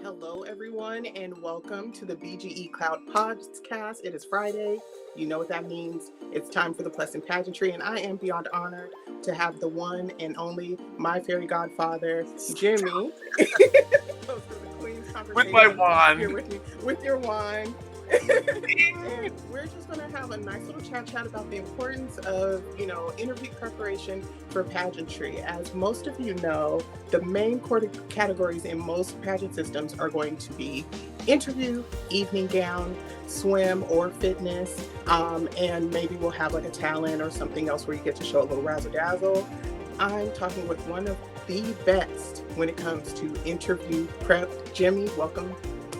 Hello, everyone, and welcome to the BGE Cloud Podcast. It is Friday. You know what that means. It's time for the Plus in Pageantry, and I am beyond honored to have the one and only my fairy godfather, Jimmy, host of the Queen's With my Conversation, here wand. with me with your wine. And we're just going to have a nice little chat about the importance of, interview preparation for pageantry. As most of you know, the main categories in most pageant systems are going to be interview, evening gown, swim, or fitness. And maybe we'll have like a talent or something else where you get to show a little razzle dazzle. I'm talking with one of the best when it comes to interview prep. Jimmy, welcome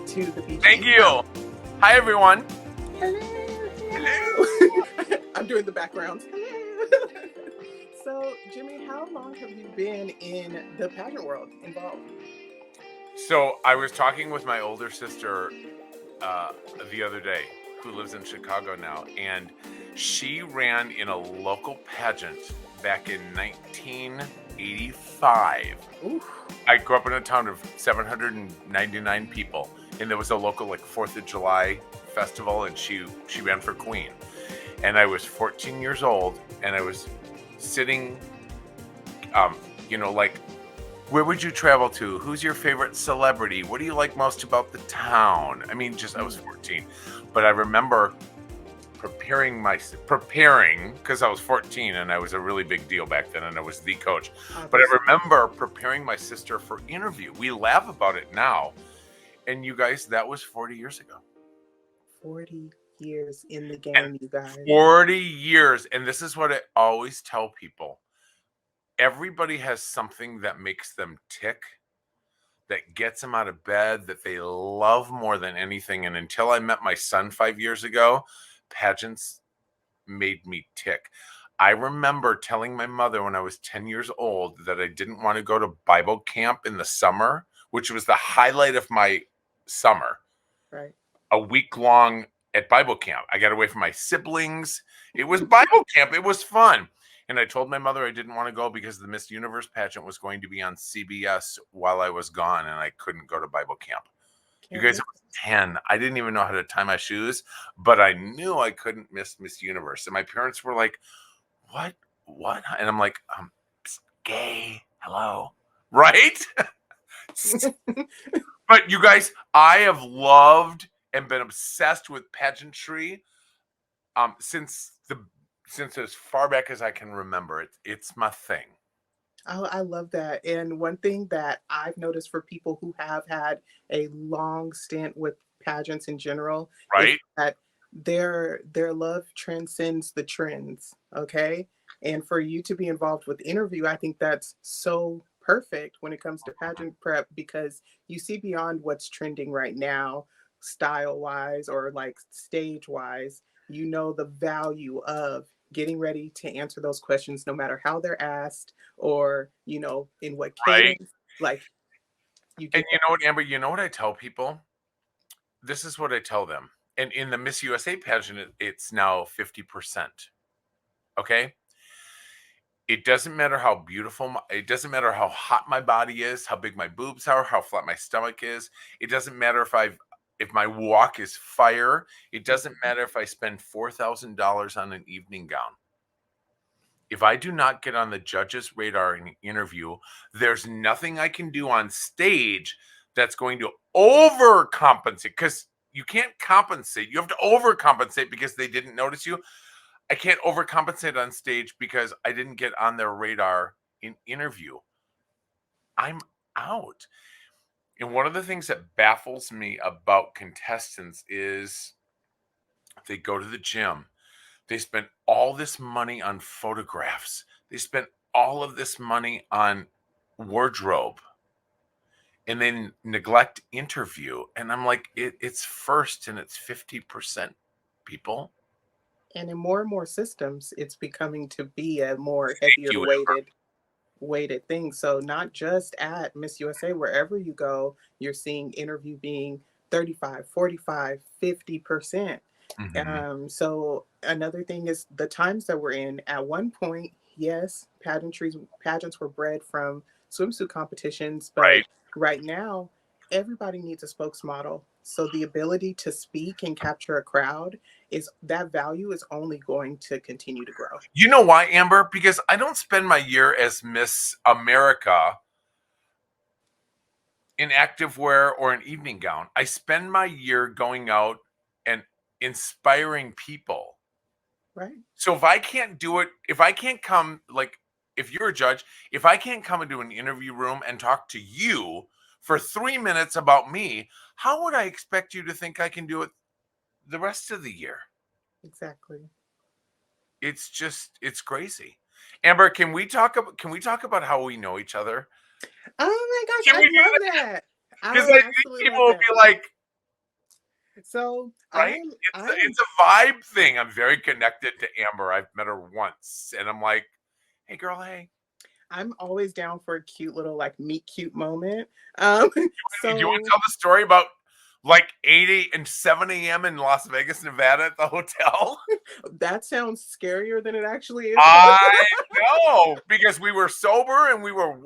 to the BGE. Thank you. Hi, everyone. Hello. Hello. I'm doing the backgrounds. So, Jimmy, how long have you been in the pageant world involved? So I was talking with my older sister the other day, who lives in Chicago now, and she ran in a local pageant back in 1985. Ooh. I grew up in a town of 799 people, and there was a local 4th of July festival, and she ran for queen. And I was 14 years old, and I was sitting, where would you travel to? Who's your favorite celebrity? What do you like most about the town? I mean, I was 14, but I remember preparing because I was 14 and I was a really big deal back then, and I was the coach. But I remember preparing my sister for interview. We laugh about it now, and you guys, that was 40 years ago. 40 years in the game, you guys. 40 years, and this is what I always tell people. Everybody has something that makes them tick, that gets them out of bed, that they love more than anything. And until I met my son 5 years ago, pageants made me tick. I remember telling my mother when I was 10 years old that I didn't want to go to Bible camp in the summer, which was the highlight of my summer. Right. A week long at Bible camp. I got away from my siblings. It was Bible camp. It was fun. And I told my mother I didn't want to go because the Miss Universe pageant was going to be on CBS while I was gone, and I couldn't go to Bible camp. You guys, I was 10. I didn't even know how to tie my shoes, but I knew I couldn't miss Miss Universe. And my parents were like, what? And I'm like, gay. Hello. Right? But you guys, I have loved and been obsessed with pageantry since as far back as I can remember. It's my thing. Oh, I love that. And one thing that I've noticed for people who have had a long stint with pageants in general, right, is that their love transcends the trends. Okay. And for you to be involved with interview, I think that's so perfect when it comes to pageant prep, because you see beyond what's trending right now, style wise or like stage wise. You know the value of getting ready to answer those questions no matter how they're asked, or in what cadence. Like, you get. And you know what, Amber, you know what I tell people? This is what I tell them. And in the Miss USA pageant, it's now 50%. Okay? It doesn't matter how beautiful, it doesn't matter how hot my body is, how big my boobs are, how flat my stomach is. It doesn't matter if my walk is fire. It doesn't matter if I spend $4,000 on an evening gown. If I do not get on the judge's radar in an interview, there's nothing I can do on stage that's going to overcompensate, because you can't compensate. You have to overcompensate because they didn't notice you. I can't overcompensate on stage because I didn't get on their radar in interview. I'm out. And one of the things that baffles me about contestants is they go to the gym. They spend all this money on photographs. They spend all of this money on wardrobe, and then neglect interview. And I'm like, it's first, and it's 50% people. And in more and more systems, it's becoming to be a more heavier weighted thing. So not just at Miss USA, wherever you go, you're seeing interview being 35, 45, 50%. So another thing is the times that we're in. At one point, yes, pageants were bred from swimsuit competitions, but right now everybody needs a spokesmodel. So the ability to speak and capture a crowd is that value is only going to continue to grow. You know why, Amber? Because I don't spend my year as Miss America in activewear or an evening gown. I spend my year going out and inspiring people. Right. So if I can't do it, if I can't come, like, if you're a judge, if I can't come into an interview room and talk to you for 3 minutes about me, how would I expect you to think I can do it the rest of the year? Exactly. It's crazy. Amber, can we talk about how we know each other? Oh my Can gosh, we I'd do love that? that. I Because would I think absolutely people love will that. be like, So right? I am It's a vibe thing. I'm very connected to Amber. I've met her once, and I'm like, hey, girl, hey. I'm always down for a cute little like meet cute moment. Um, Do you want to so tell the story about like 8 and 7 a.m. in Las Vegas, Nevada at the hotel? that sounds scarier than it actually is. I know, because we were sober and we were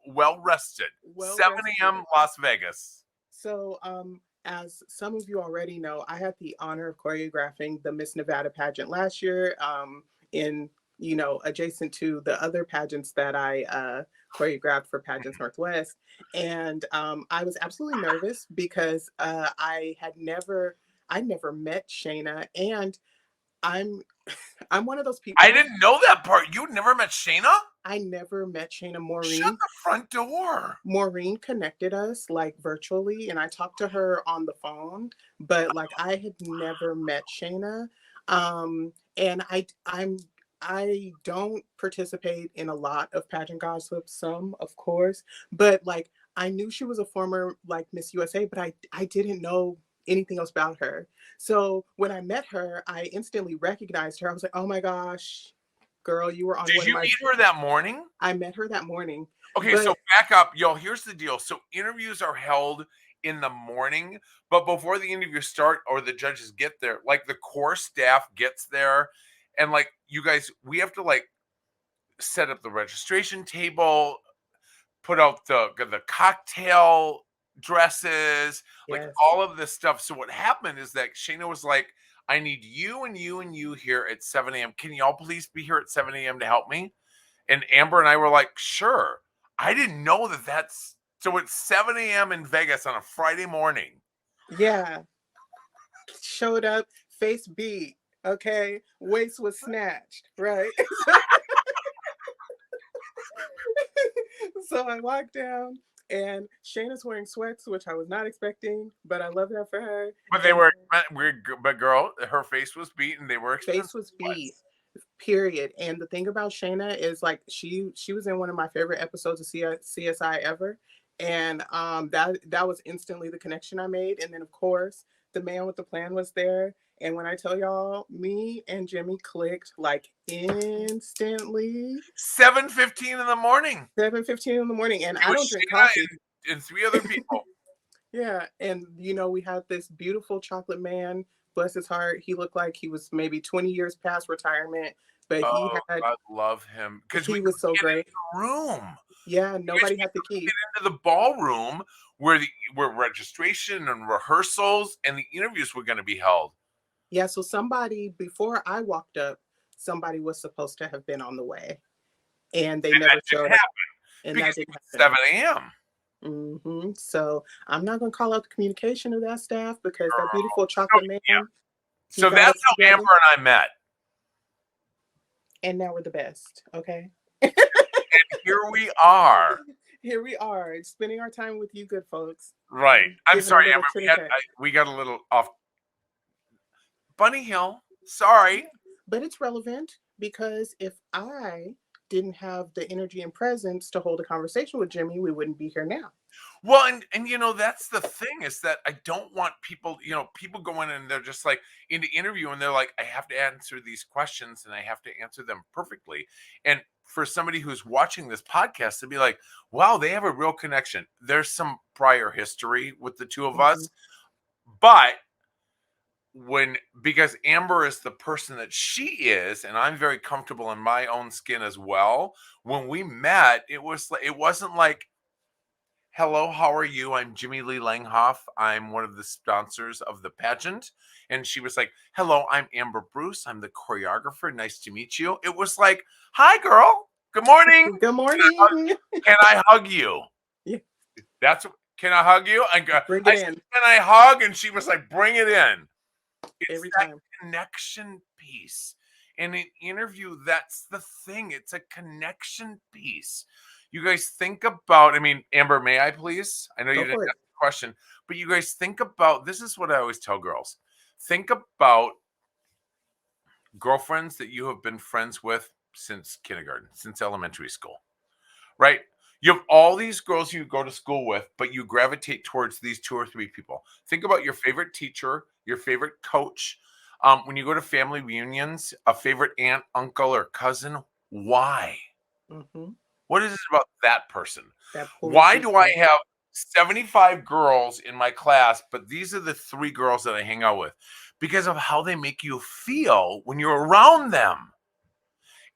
well rested. Well 7 rested. a.m. Las Vegas. So, as some of you already know, I had the honor of choreographing the Miss Nevada pageant last year, in adjacent to the other pageants that I choreographed for Pageants Northwest, and I was absolutely nervous because I never met Shayna, and I'm I'm one of those I people. didn't know that part. You never met Shayna? I never met Shayna. Shut the front door. Maureen connected us like virtually, and I talked to her on the phone, but like I had never met Shayna. And I don't participate in a lot of pageant gossip, some of course, but like I knew she was a former like Miss USA, but I didn't know anything else about her. So when I met her, I instantly recognized her. I was like, oh my gosh, girl, you were on Did one of you my. meet her that morning? I met her that morning, Okay, so but back up, y'all. Here's the deal. So interviews are held in the morning, but before the interviews start or the judges get there, like the core staff gets there, and like you guys, we have to like set up the registration table, put out the cocktail dresses, like yes. all of this stuff. So what happened is that Shayna was like, I need you and you and you here at 7 a.m. Can y'all please be here at 7 a.m. to help me? And Amber and I were like, sure. I didn't know that that's so it's 7 a.m. in Vegas on a Friday morning. Yeah, showed up, face beat, okay, waist was snatched, right? So I walked down, and Shayna's wearing sweats, which I was not expecting, but I love that for her. But they And were weird, but girl, her face was beat and they were expensive face was beat, sweats. period. And the thing about Shayna is like she was in one of my favorite episodes of CSI ever, and that was instantly the connection I made. And then of course the man with the plan was there. And when I tell y'all, me and Jimmy clicked like instantly. 7:15 in the morning. 7:15 in the morning, and It I was don't drink Shayna coffee. and three other people. Yeah, and we had this beautiful chocolate man. Bless his heart. He looked like he was maybe 20 years past retirement, but Oh, I love him because we he was couldn't so get great. into the room. Yeah, You guys, nobody we had the couldn't key. get into the ballroom where registration and rehearsals and the interviews were going to be held. Yeah, so somebody before I walked up, somebody was supposed to have been on the way, and they And that never didn't showed up, happen and because that it didn't was happen. 7 a.m. So I'm not gonna call out the communication of that staff because that beautiful So, chocolate yeah. man, he So got that's us how Amber together, and I met. and now we're the best. Okay. Here we are. Here we are, spending our time with you, good folks. Right. I'm Giving a sorry, little Amber. chit chat. We got a little off Bunny Hill. Sorry. But it's relevant because if I didn't have the energy and presence to hold a conversation with Jimmy, we wouldn't be here now. Well, and that's the thing is that I don't want people, people go in and they're just like in the interview and they're like, I have to answer these questions and I have to answer them perfectly. And for somebody who's watching this podcast to be like, wow, they have a real connection. There's some prior history with the two of Mhm. us, but because Amber is the person that she is, and I'm very comfortable in my own skin as well. When we met, it wasn't like, hello, how are you? I'm Jimmy Lee Langhoff. I'm one of the sponsors of the pageant. And she was like, hello, I'm Amber Bruce. I'm the choreographer. Nice to meet you. It was like, hi, girl. Good morning. Good morning. Can I hug you? Yeah, That's can I hug you? bring I it said, in can I hug? And she was like, bring it in. It's every that time. connection piece. In an interview, that's the thing. It's a connection piece. You guys think about, I mean, Amber, may I please? I know you Go didn't for it. ask the question, but you guys think about, this is what I always tell girls. Think about girlfriends that you have been friends with since kindergarten, since elementary school, right? You have all these girls you go to school with, but you gravitate towards these two or three people. Think about your favorite teacher, your favorite coach. When you go to family reunions, a favorite aunt, uncle, or cousin. Why? Hmm. What is it about that person? That pulls Why you do I in. have 75 girls in my class, but these are the three girls that I hang out with? Because of how they make you feel when you're around them.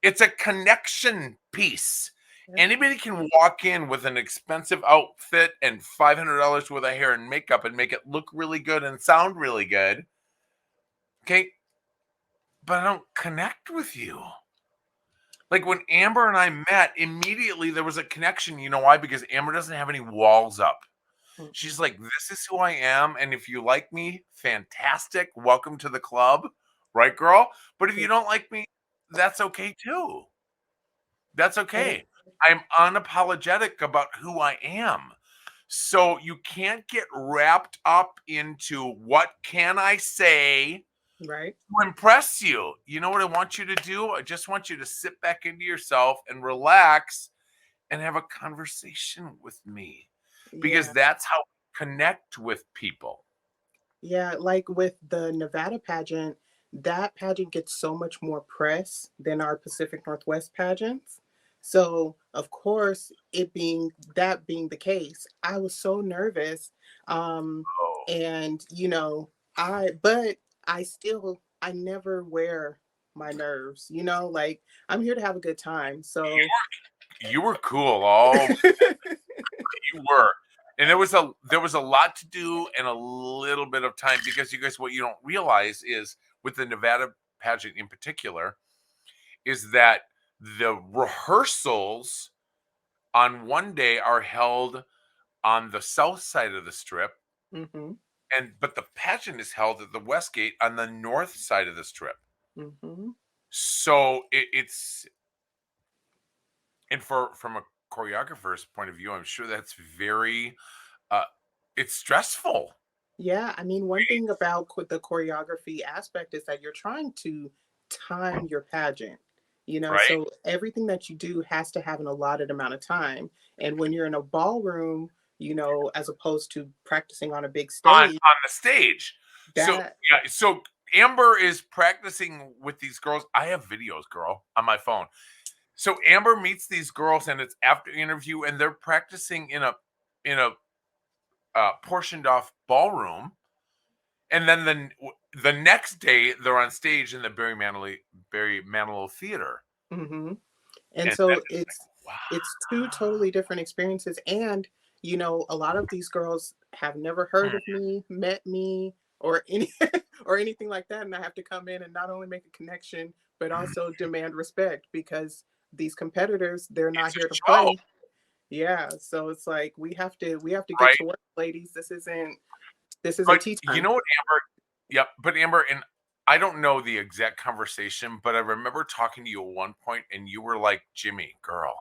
It's a connection piece. Yeah. Anybody can walk in with an expensive outfit and $500 worth of hair and makeup and make it look really good and sound really good. Okay. But I don't connect with you. Like when Amber and I met, immediately there was a connection. You know why? Because Amber doesn't have any walls up. She's Mm-mm. like, this is who I am. And if you like me, fantastic. Welcome to the club. Right, girl? But if you don't like me, that's okay too. That's And okay. I'm unapologetic about who I am. So you can't get wrapped up into what can I say right. to impress you. You know what I want you to do? I just want you to sit back into yourself and relax and have a conversation with me because Yeah. that's how we connect with people. Yeah, like with the Nevada pageant, that pageant gets so much more press than our Pacific Northwest pageants. So, of course, it being that being the case, I was so nervous. Um, Oh, and but I never wear my nerves, like I'm here to have a good time. So, you were cool. Oh, you were. And there was a lot to do and a little bit of time because you guys, what you don't realize is with the Nevada pageant in particular, is that the rehearsals on one day are held on the south side of the strip, hmm and but the pageant is held at the west gate on the north side of the strip. hmm So it's and for from a choreographer's point of view, I'm sure that's very uh it's stressful, Yeah, I mean, one thing about the choreography aspect is that you're trying to time your pageant, right? so everything that you do has to have an allotted amount of time. And when you're in a ballroom, as opposed to practicing on a big stage, On the stage. So that, yeah, so Amber is practicing with these girls. I have videos, girl, on my phone. So Amber meets these girls, and it's after interview, and they're practicing in a portioned off ballroom, and then the next day they're on stage in the Barry Manilow Theater, hmm and and so that's wow, it's two totally different experiences. And a lot of these girls have never heard mm, of me, met me, or any or anything like that, and I have to come in and not only make a connection but mm. also demand respect because these competitors, they're not It's a here to show, play. Yeah, so it's like we have to get right? to work, ladies. This isn't But tea you time. know what, Amber? Yep. But Amber, and I don't know the exact conversation, but I remember talking to you at one point, and you were like, Jimmy, girl,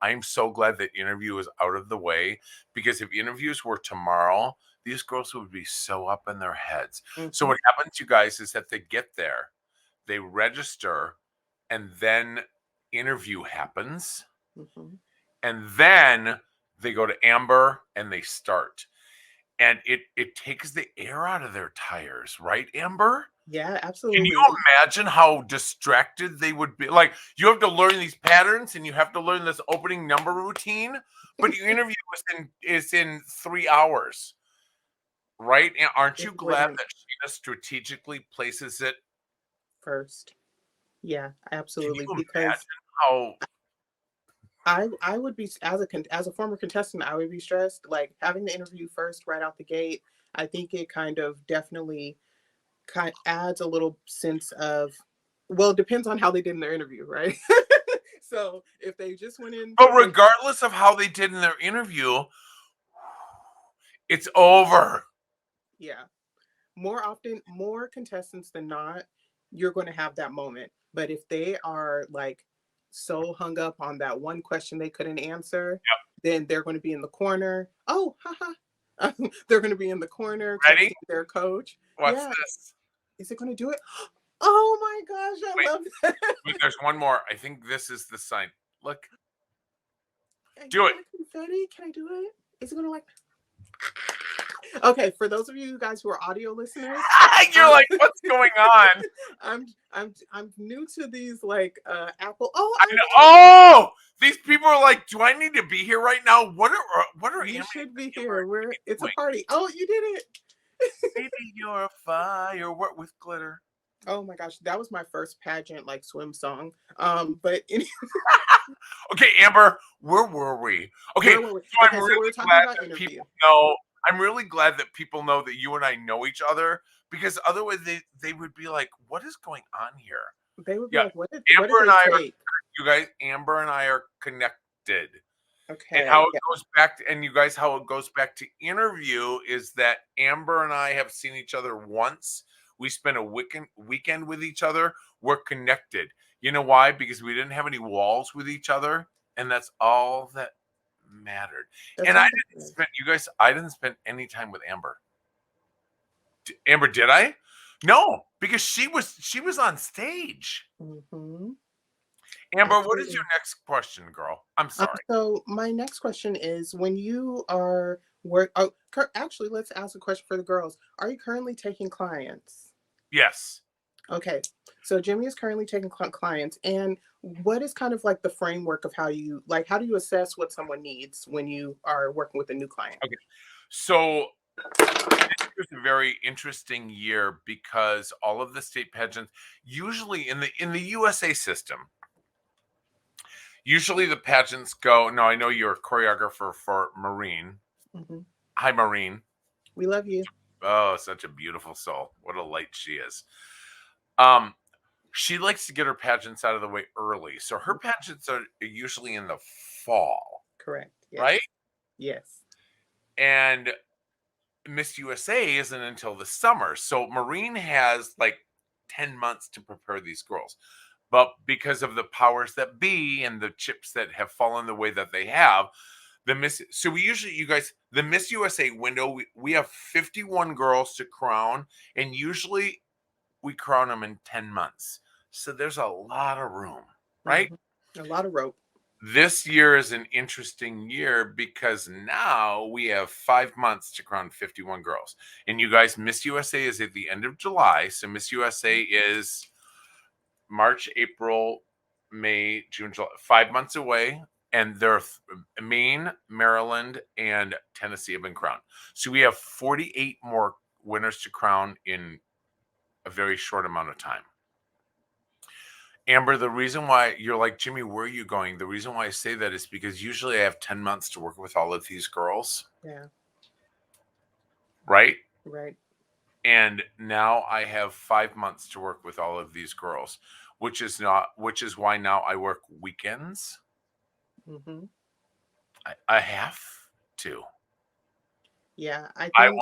I am so glad that interview is out of the way because if interviews were tomorrow, these girls would be so up in their heads. So Hmm. what happens, you guys, is that they get there, they register, and then interview happens, Hmm. and then they go to Amber and they start and it takes the air out of their tires, right, Amber? Yeah, Can you absolutely. imagine how distracted they would be? Like, you have to learn these patterns and you have to learn this opening number routine, but your interview is in 3 hours, right? And aren't you It's glad written that Sheena strategically places it? first. Yeah, Can absolutely. you Because imagine how I would be as a former contestant, I would be stressed. Like having the interview first right out the gate, I think it kind of definitely adds a little sense of, well, it depends on how they did in their interview, right? So if they just went in But with, regardless of how they did in their interview, it's over. yeah, more often, more contestants than not, you're going to have that moment. But if they are like so hung up on that one question they couldn't answer, then they're going to be in the corner. Oh, haha. They're going to be in the corner Ready? texting their coach. What's Yeah, this? is it going to do it? Oh my gosh, I Wait, love that. wait, there's one more. I think this is the sign. Look, You do got it. confetti? Can I do it? Is it going to like? Okay, for those of you guys who are audio listeners, You're um, like, what's going on? I'm new to these like Apple. Oh, I I know. love it. Oh, these people are like, do I need to be here right now? What are Amy You and should be Amber here. It's a doing? party. Oh, you did it. Maybe you're a firework with glitter. Oh my gosh, that was my first pageant like swim song. But Okay, Amber, where were we? Okay, where were we? so I'm Okay, so we really were talking glad about that interview. people know. I'm really glad that people know that you and I know each other, because otherwise they would be like, what is going on here? They would be Yeah, like, what did Amber and they I are, take? you guys, Amber and I are connected. And how Okay, it yeah, goes back to, and you guys, how it goes back to interview is that Amber and I have seen each other once. We spent a weekend with each other. We're connected. You know why? Because we didn't have any walls with each other, and that's all that mattered. that's And I all didn't that is. spend, you guys, I didn't spend any time with Amber. Amber, did I? No, because she was on stage. Mm-hmm. Amber, what is your Absolutely. next question, girl? I'm sorry. So my next question is, when you are work, oh, actually, let's ask a question for the girls. Are you currently taking clients? Yes. Okay, so Jimmy is currently taking clients, and what is kind of like the framework of how you like? How do you assess what someone needs when you are working with a new client? Okay. So was a very interesting year because all of the state pageants, usually in the USA system, usually the pageants go. No, I know you're a choreographer for Marine. Hmm. Hi, Marine. We love you. Oh, such a beautiful soul. What a light she is. Um, she likes to get her pageants out of the way early, so her pageants are usually in the fall, Correct. right? Yes. Yes. And Miss USA isn't until the summer. So Marine has like 10 months to prepare these girls. But because of the powers that be and the chips that have fallen the way that they have, so we usually, you guys, the Miss USA window, we have 51 girls to crown, and usually we crown them in 10 months. So there's a lot of room, right? Hmm. A lot of rope. This year is an interesting year because now we have 5 months to crown 51 girls. And you guys, Miss USA is at the end of July. So Miss USA is March, April, May, June, July, 5 months away. And they're Maine, Maryland, and Tennessee have been crowned. So we have 48 more winners to crown in a very short amount of time. Amber, the reason why you're like, Jimmy, where are you going? The reason why I say that is because usually I have 10 months to work with all of these girls, Yeah. right? Right. And now I have 5 months to work with all of these girls, which is why now I work weekends. Hmm. I have to. Yeah. I I think.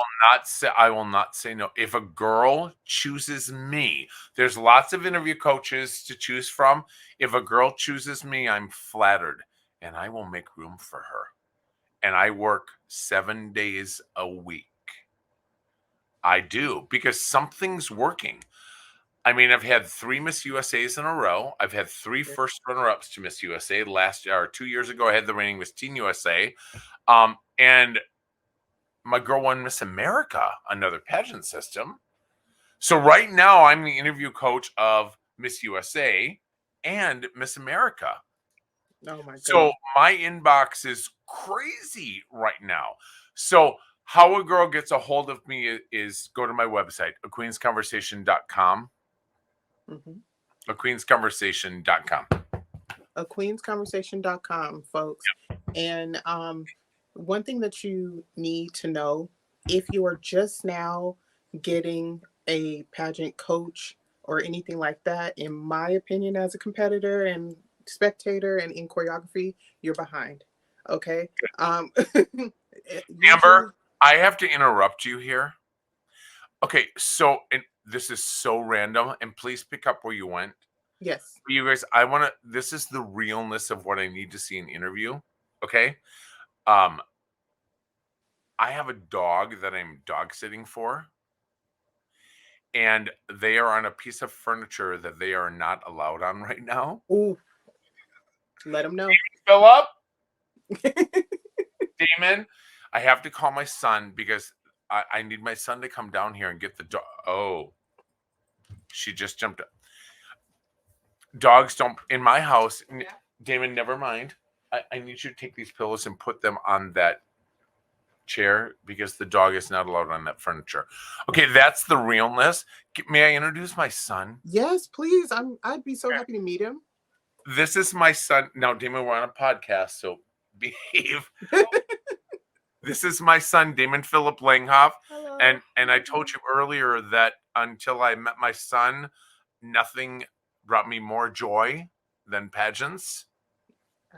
will not say no. If a girl chooses me, there's lots of interview coaches to choose from. If a girl chooses me, I'm flattered and I will make room for her. And I work 7 days a week. I do because something's working. I mean, I've had 3 Miss USAs in a row. I've had 3 first runner-ups to Miss USA. Last year, or 2 years ago, I had the reigning Miss Teen USA. And my girl won Miss America, another pageant system. So right now, I'm the interview coach of Miss USA and Miss America. Oh my So goodness. my inbox is crazy right now. So how a girl gets a hold of me is go to my website, aqueensconversation.com. Hmm. Aqueensconversation.com. queensconversation.com, folks. And one thing that you need to know, if you are just now getting a pageant coach or anything like that, in my opinion, as a competitor and spectator and in choreography, you're behind. Okay. Usually, Amber, I have to interrupt you here. Okay, so and this is so random, and please pick up where you went. yes. You guys, I want to. This is the realness of what I need to see in interview. Okay, um, I have a dog that I'm dog sitting for, and they are on a piece of furniture that they are not allowed on right now. Ooh, let them know. Philip, Damon, I have to call my son because I need my son to come down here and get the dog. Oh, she just jumped up. Dogs don't in my house. Damon, never mind. I need you to take these pillows and put them on that chair because the dog is not allowed on that furniture. Okay, that's the realness. May I introduce my son? Yes, please. I'd be so happy to meet him. This is my son. Now, Damon, we're on a podcast, so behave. This is my son, Damon Philip Langhoff. Hello. And I told you earlier that until I met my son, nothing brought me more joy than pageants.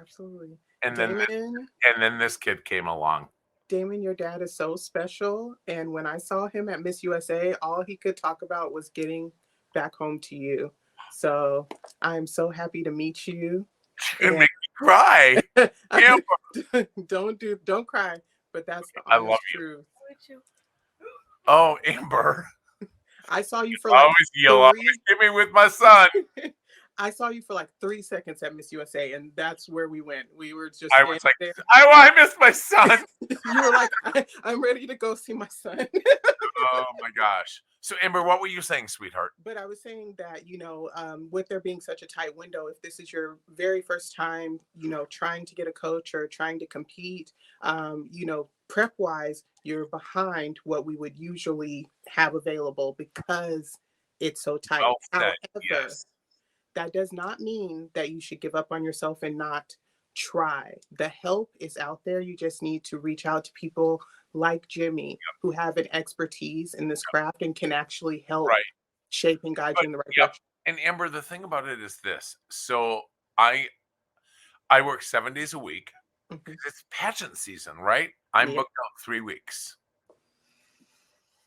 Absolutely. And Damon, then this kid came along. Damon, your dad is so special. And when I saw him at Miss USA, all he could talk about was getting back home to you. So I'm so happy to meet you. You're gonna make me cry. Don't cry. But that's the I honest love truth. Oh, Amber. I saw you for I like always yell out, "Get me with my son." I saw you for like 3 seconds at Miss USA, and that's where we went. We were just I was like, there. I miss my son. You were like, I'm ready to go see my son. Oh my gosh. So Amber, what were you saying, sweetheart? But I was saying that, with there being such a tight window, if this is your very first time, trying to get a coach or trying to compete, prep wise, you're behind what we would usually have available because it's so tight. Well said. However, Yes. that does not mean that you should give up on yourself and not try. The help is out there. You just need to reach out to people like Jimmy who have an expertise in this craft and can actually help Right. shape and guide you in the right direction. And Amber, the thing about it is this. So I work 7 days a week because it's pageant season, right? I'm Yeah. booked out 3 weeks.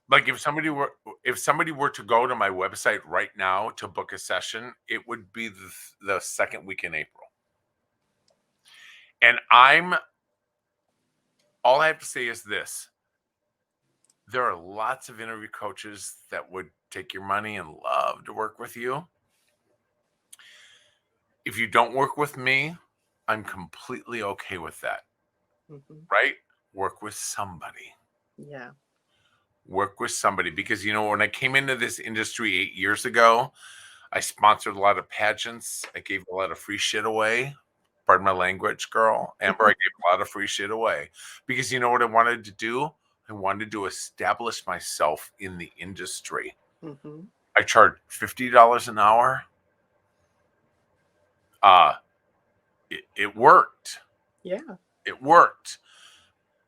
Like if somebody were to go to my website right now to book a session, it would be the second week in April. And all I have to say is this. There are lots of interview coaches that would take your money and love to work with you. If you don't work with me, I'm completely okay with that. Right? Work with somebody. Yeah. Work with somebody because when I came into this industry 8 years ago, I sponsored a lot of pageants. I gave a lot of free shit away. Pardon my language, girl. Amber, I gave a lot of free shit away because you know what I wanted to do? I wanted to establish myself in the industry. I charged $50 an hour. It worked. Yeah. It worked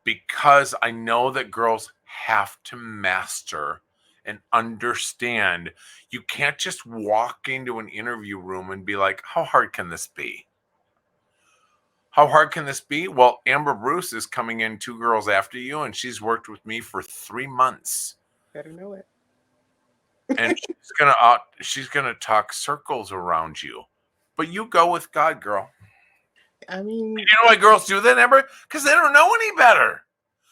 because I know that girls have to master and understand. You can't just walk into an interview room and be like, how hard can this be? How hard can this be? Well, Amber Bruce is coming in 2 girls after you, and she's worked with me for 3 months. Better know it. And she's gonna talk circles around you. But you go with God, girl. I mean, you know why girls do that, Amber? Because they don't know any better.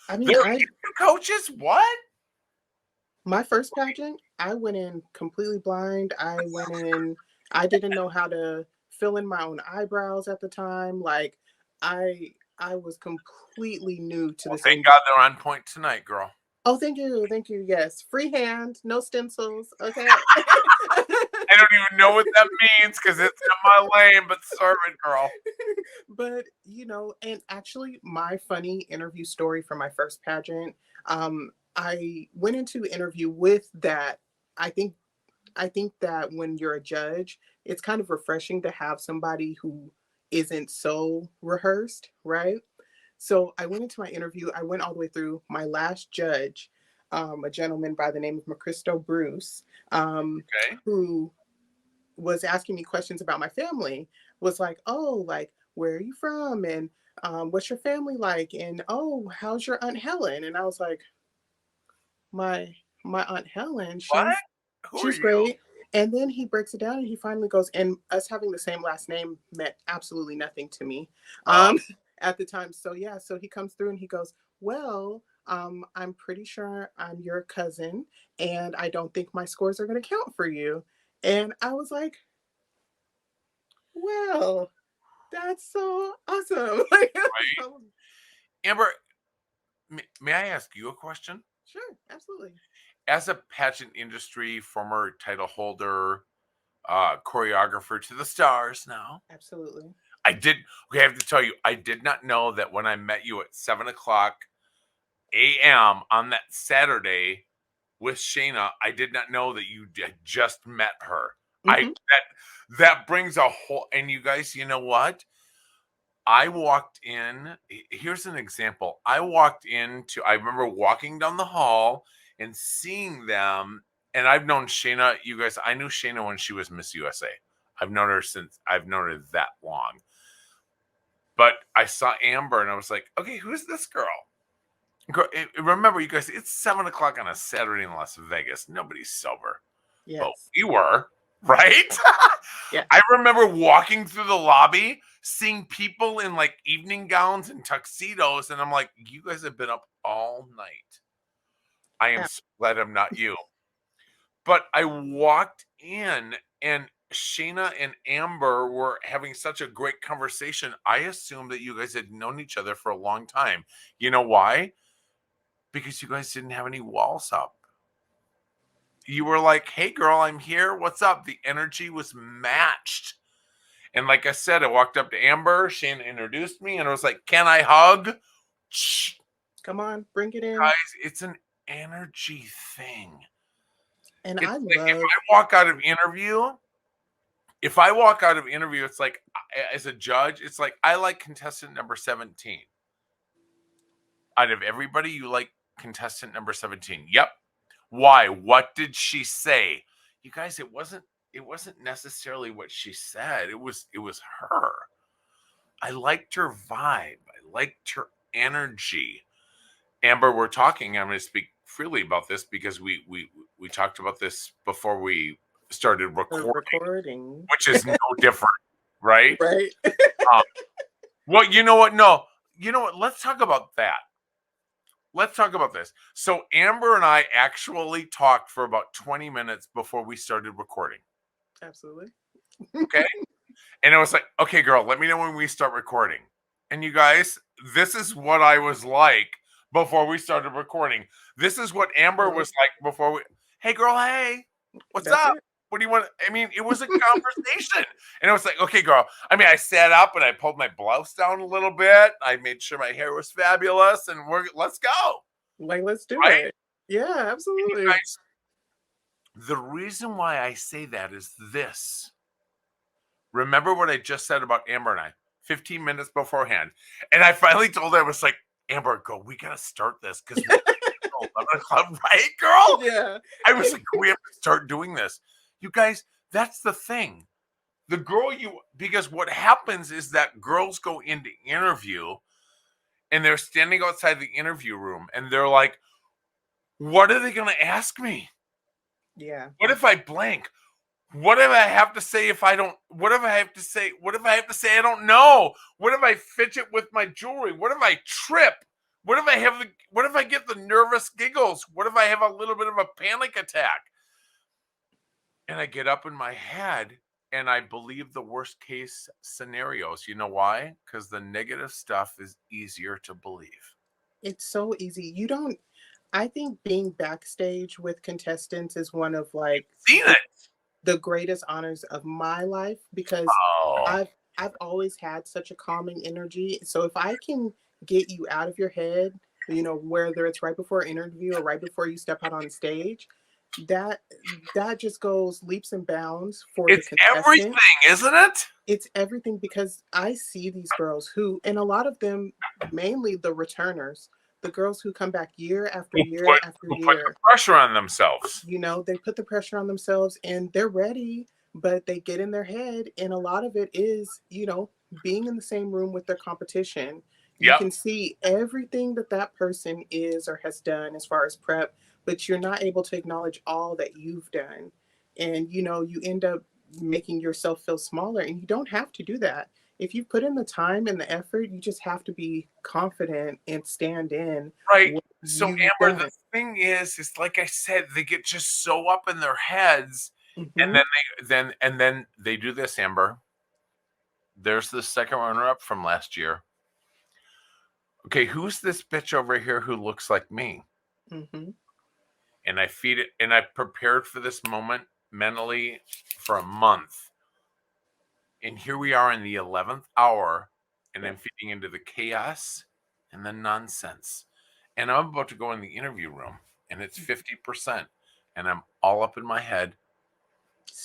I mean, They're coaches. What? My first pageant, I went in completely blind. I didn't know how to fill in my own eyebrows at the time. Like, I was completely new to this. Thank God they're on point tonight, girl. Oh, thank you. Yes, freehand, no stencils. Okay. I don't even know what that means because it's not my lane, but serve it, girl. But and actually, my funny interview story for my first pageant. I went into interview with that. I think that when you're a judge, it's kind of refreshing to have somebody who isn't so rehearsed, right? So I went into my interview. I went all the way through. My last judge, a gentleman by the name of Macristo Bruce, Okay. who was asking me questions about my family, was like, "Oh, like where are you from? And what's your family like? And oh, how's your Aunt Helen?" And I was like, "My my Aunt Helen, What? Who are she's you? great." And then he breaks it down and he finally goes, and us having the same last name meant absolutely nothing to me Oh, at the time. So yeah, so he comes through and he goes, "Well, I'm pretty sure I'm your cousin, and I don't think my scores are going to count for you." And I was like, "Well, that's so awesome!" Like, right. so, Amber, may I ask you a question? sure, absolutely, As a pageant industry former title holder, choreographer to the stars now, absolutely. I did. Okay, I have to tell you, I did not know that when I met you at 7 o'clock a.m. on that Saturday with Shayna, I did not know that you had just met her. I Hmm. that brings a whole. And you guys, you know what? I walked in. Here's an example. I remember walking down the hall and seeing them. And I've known Shayna, you guys, I knew Shayna when she was Miss USA. I've known her that long. But I saw Amber and I was like, okay, who's this girl? Remember, you guys, it's 7 o'clock on a Saturday in Las Vegas. Nobody's sober. But Yes, we were, right? yeah, I remember walking through the lobby, seeing people in like evening gowns and tuxedos, and I'm like, you guys have been up all night. I am yeah. so glad I'm not you. But I walked in and Shayna and Amber were having such a great conversation. I assumed that you guys had known each other for a long time. You know why? Because you guys didn't have any walls up. You were like, hey girl, I'm here. What's up? The energy was matched. And like I said, I walked up to Amber. Shane introduced me and I was like, can I hug? Shh, Come on, bring it in. guys, it's an energy thing. And It's I like love, if I walk out of interview, it's like, as a judge, it's like, I like contestant number 17. Out of everybody, you like contestant number 17. Yep. Why? What did she say? You guys, it wasn't necessarily what she said. It was her. I liked her vibe. I liked her energy. Amber, we're talking. I'm going to speak freely about this because we talked about this before we started the recording, recording, which is no different, right? right? Um, well, you know what? No, you know what? Let's talk about that. Let's talk about this. So Amber and I actually talked for about 20 minutes before we started recording. Absolutely. Okay. And it was like, okay, girl, let me know when we start recording. And you guys, this is what I was like before we started recording. This is what Amber Well, was like before we, hey, girl, hey, what's that's up? it. What do you want? I mean, it was a conversation. And it was like, okay, girl. I mean, I sat up and I pulled my blouse down a little bit. I made sure my hair was fabulous and let's go. Like, let's do Right? it. Yeah, And you absolutely. guys, the reason why I say that is this. Remember what I just said about Amber and I 15 minutes beforehand. And I finally told her, I was like, Amber, go, we got to start this because we're 11 o'clock, right, girl? Yeah. I was like, we have to start doing this. You guys, that's the thing. Because what happens is that girls go into interview and they're standing outside the interview room and they're like, what are they going to ask me? Yeah. What if I blank? What if I have to say if I don't? What if I have to say? What if I have to say I don't know? What if I fidget with my jewelry? What if I trip? What if I have the? What if I get the nervous giggles? What if I have a little bit of a panic attack? And I get up in my head and I believe the worst case scenarios. You know why? Because the negative stuff is easier to believe. It's so easy. You don't, I think being backstage with contestants is one of like Seen it. the greatest honors of my life because Oh, I've I've always had such a calming energy. So if I can get you out of your head, whether it's right before an interview or right before you step out on stage, that that just goes leaps and bounds for the it's contestant. everything, isn't it? It's everything because I see these girls who, and a lot of them, mainly the returners, the girls who come back year after year after Who put the year, pressure on themselves. they put the pressure on themselves and they're ready, but they get in their head. And a lot of it is, being in the same room with their competition. You Yep. can see everything that that person is or has done as far as prep, but you're not able to acknowledge all that you've done. And, you end up making yourself feel smaller. And you don't have to do that. If you put in the time and the effort, you just have to be confident and stand in Right. what So you've Amber, the done. thing is like I said, they get just so up in their heads, and Hmm. then they do this, Amber. There's the second runner up from last year. Okay, who's this bitch over here who looks like me? Hmm. And I feed it, and I prepared for this moment mentally for a month. And here we are in the 11th hour, and Yeah. I'm feeding into the chaos and the nonsense. And I'm about to go in the interview room, and it's 50%. And I'm all up in my head.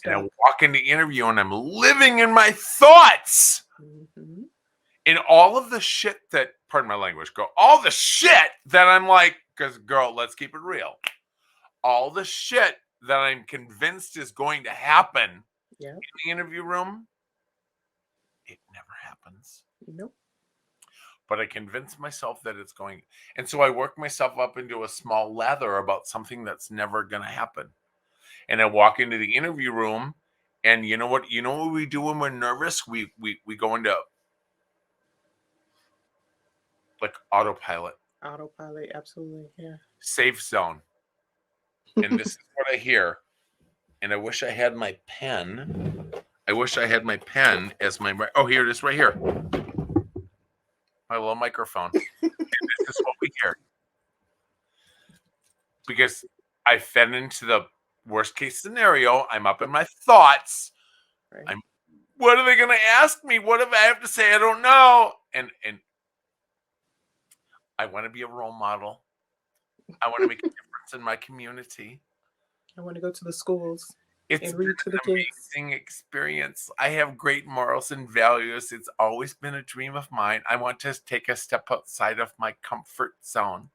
And I Stuck. walk in the interview, and I'm living in my thoughts. Hmm. And all of the shit that, pardon my language, girl, all the shit that I'm like, because, girl, let's keep it real. All the shit that I'm convinced is going to happen in Yeah. the interview room, it never happens. Nope. But I convince myself that it's going. And so I work myself up into a small lather about something that's never going to happen. And I walk into the interview room, and you know what? You know what we do when we're nervous? We go into like autopilot, Autopilot. Absolutely. Yeah. safe zone. And this is what I hear. And I wish I had my pen. I wish I had my pen as my. Oh, here it is, right here. My little microphone. This is what we hear. Because I fed into the worst case scenario. I'm up in my thoughts. Right. I'm. What are they going to ask me? What if I have to say I don't know? And I want to be a role model. I want to make a difference in my community. I want to go to the schools It's and been read to the an kids. amazing experience. I have great morals and values. It's always been a dream of mine. I want to take a step outside of my comfort zone.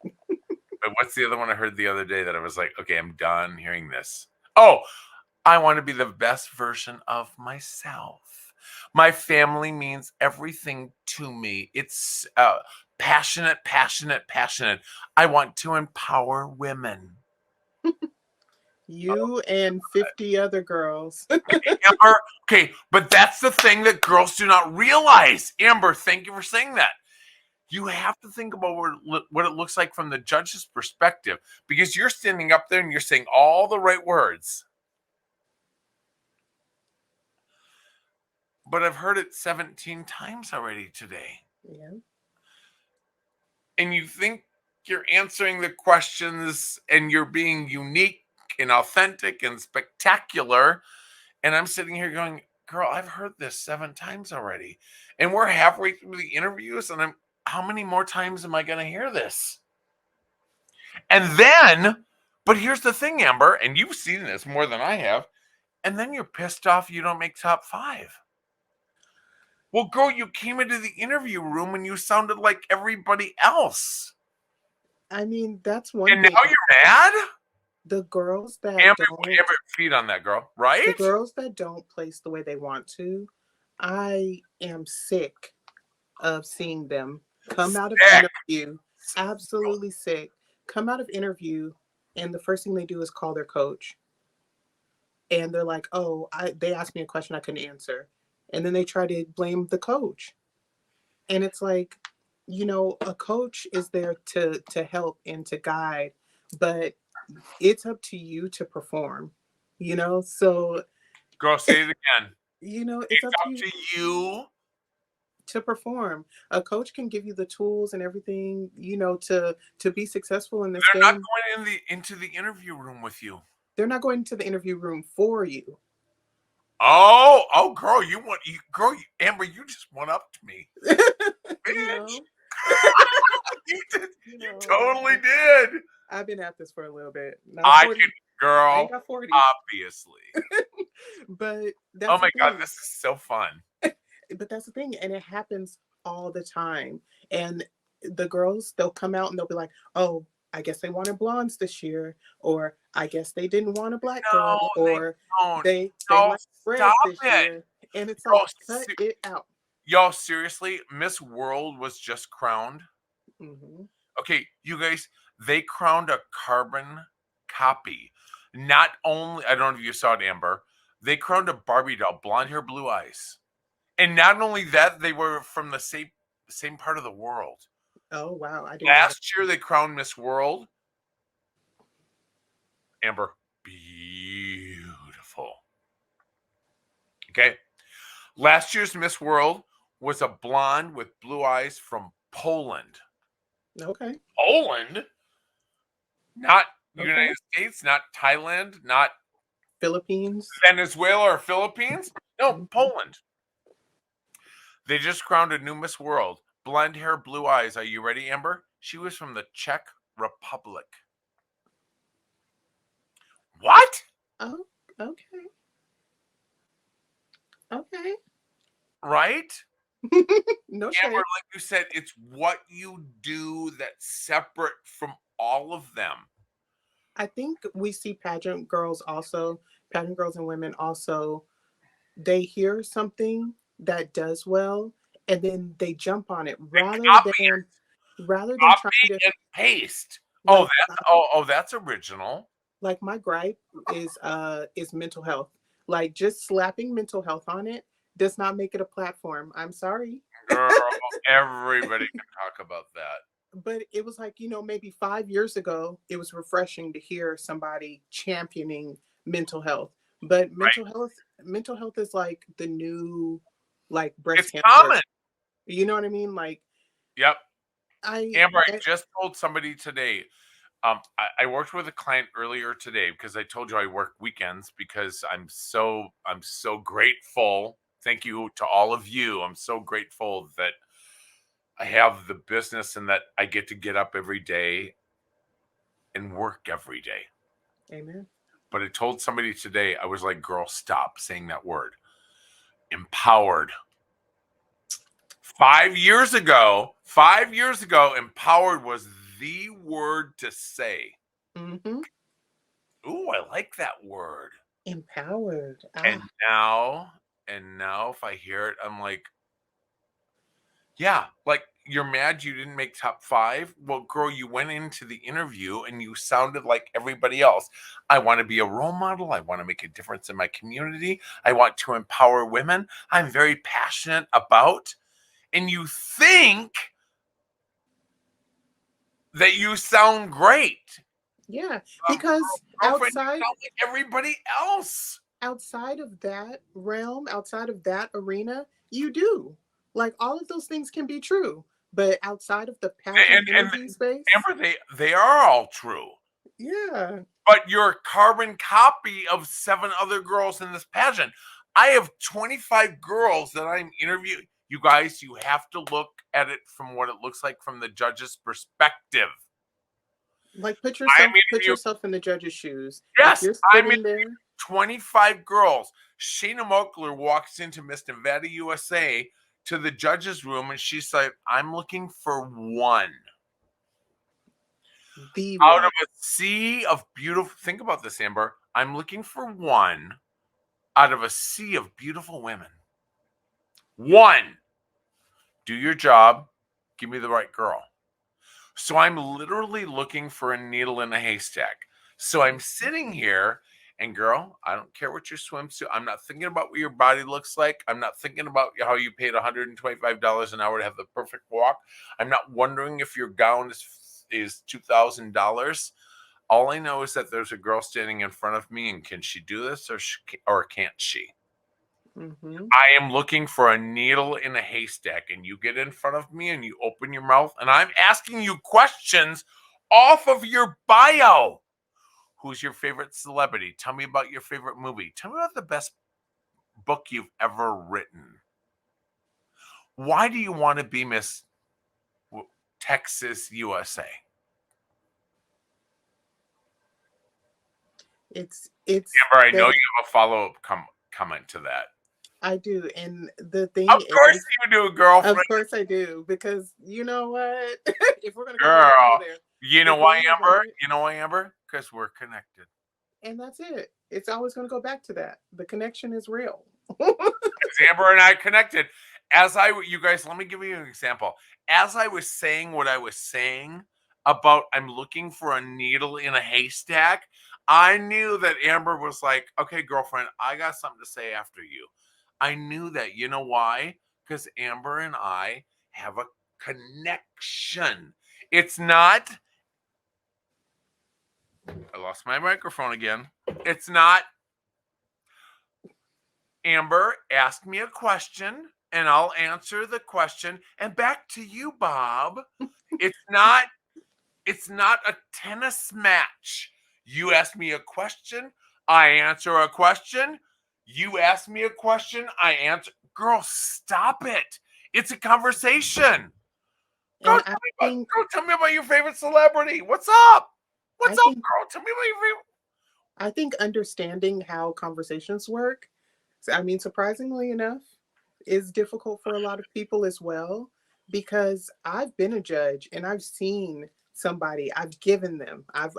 But what's the other one I heard the other day that I was like, okay, I'm done hearing this? Oh, I want to be the best version of myself. My family means everything to me. It's passionate, passionate, passionate. I want to empower women. You and 50 other girls. Amber, okay, but that's the thing that girls do not realize. Amber, thank you for saying that. You have to think about what it looks like from the judge's perspective, because you're standing up there and you're saying all the right words. But I've heard it 17 times already today. Yeah. And you think you're answering the questions and you're being unique and authentic and spectacular. And I'm sitting here going, girl, I've heard this 7 times already. And we're halfway through the interviews, and how many more times am I going to hear this? And then, but here's the thing, Amber, and you've seen this more than I have, and then you're pissed off you don't make top 5. Well, girl, you came into the interview room and you sounded like everybody else. I mean, that's one And now thing. you're mad? The girls that Amber, don't, Amber, feed on that girl, the right? girls that don't place the way they want to, I am sick of seeing them come out of Sick. interview, absolutely sick, come out of interview, and the first thing they do is call their coach. And they're like, oh, they asked me a question I couldn't answer. And then they try to blame the coach. And it's like, a coach is there to help and to guide, but it's up to you to perform, so Girl, say it again. it's It's up to up you to you. to perform. A coach can give you the tools and everything, to be successful in this They're not game. going into the interview room with you. They're not going to the interview room for you. Oh, girl, Amber, you just went up to me, you bitch. know You did. you You know totally did. I've been at this for a little bit, not I 40. I ain't Girl, got 40. obviously. But Oh that's the my God, thing. this is so fun. But that's the thing. And it happens all the time. And the girls, they'll come out and they'll be like, oh, I guess they wanted blondes this year, or I guess they didn't want a black girl, No, they or don't. they Y'all like red stop this it. year. And it's like, Y'all, cut it out. y'all seriously, Miss World was just crowned. Hmm. Okay, you guys, they crowned a carbon copy. Not only, I don't know if you saw it, Amber, they crowned a Barbie doll, blonde hair, blue eyes. And not only that, they were from the same part of the world. Oh, wow. I didn't know that. Last year they crowned Miss World. Amber, beautiful. Okay. Last year's Miss World was a blonde with blue eyes from Poland. Okay. Poland? Not Okay. United States, not Thailand, not Philippines. Venezuela or Philippines. No, Hmm. Poland. They just crowned a new Miss World. Blonde hair, blue eyes. Are you ready, Amber? She was from the Czech Republic. What? Oh, okay. Okay. Right? No Amber, shade. like you said, it's what you do that's separate from all of them. I think we see pageant girls also, pageant girls and women also, they hear something that does well and then they jump on it They copy, rather than trying copy to and paste. Oh, like that's original. like my gripe is mental health. Like just slapping mental health on it does not make it a platform. I'm sorry. Girl, everybody can talk about that. But it was like, maybe 5 years ago, it was refreshing to hear somebody championing mental health. But Right? mental health is like the new like breast It's cancer. common. You know what I mean? Like Yep. I Amber, I that, just told somebody today. I worked with a client earlier today because I told you I work weekends because I'm so grateful. Thank you to all of you. I'm so grateful that I have the business and that I get up every day and work every day. amen. But I told somebody today, I was like, girl, stop saying that word. Empowered. 5 years ago, empowered was the word to say. Hmm. Ooh, I like that word. Empowered. And Ah, now, if I hear it, I'm like, yeah, like you're mad you didn't make top five. Well, girl, you went into the interview and you sounded like everybody else. I want to be a role model. I want to make a difference in my community. I want to empower women. I'm very passionate about. And you think that you sound great. yeah. Um, Because Girlfriend, you sound like everybody else. outside of that realm, outside of that arena, you do. Like all of those things can be true. But outside of the pageant And interview space, Amber, they are all true. yeah. But you're a carbon copy of 7 other girls in this pageant. I have 25 girls that I'm interviewing. You guys, you have to look at it from what it looks like from the judge's perspective. Like I'm put interviewing, yourself in the judge's shoes. If yes, you're I'm sitting interviewing there, 25 girls. Shayna Moakler walks into Miss Nevada USA to the judge's room and she's like, I'm looking for one. the Out of one. a sea of beautiful, think about this, Amber. I'm looking for one out of a sea of beautiful women. One. Do your job. Give me the right girl. So I'm literally looking for a needle in a haystack. So I'm sitting here and girl, I don't care what your swimsuit. I'm not thinking about what your body looks like. I'm not thinking about how you paid $125 an hour to have the perfect walk. I'm not wondering if your gown is $2,000. All I know is that there's a girl standing in front of me, and can she do this or can't she? Hmm. I am looking for a needle in a haystack, and you get in front of me and you open your mouth, and I'm asking you questions off of your bio. Who's your favorite celebrity? Tell me about your favorite movie. Tell me about the best book you've ever written. Why do you want to be Miss Texas USA? It's Amber, I know that you have a follow-up comment to that. I do, and the Of thing course is, you do, of girlfriend. course I do, because you know what? If we're gonna go there, let's go Girl. there. You The know why, thing about Amber? it, You know why, Amber? Because we're connected. and that's it. It's always gonna go back to that. The connection is real. Amber and I connected. You guys, let me give you an example. As I was saying what I was saying about I'm looking for a needle in a haystack, I knew that Amber was like, okay, girlfriend, I got something to say after you. I knew that. You know why? Because Amber and I have a connection. It's not, I lost my microphone again. It's not Amber, ask me a question and I'll answer the question. And back to you, Bob. It's not it's not a tennis match. You ask me a question, I answer a question. You ask me a question, I answer. Girl, stop it. It's a conversation. And I think Girl, tell me about your favorite celebrity. What's up? I What's up, think girl? Tell me about your favorite. I think understanding how conversations work, I mean, surprisingly enough, is difficult for a lot of people as well, because I've been a judge and I've seen somebody, I've given them, I've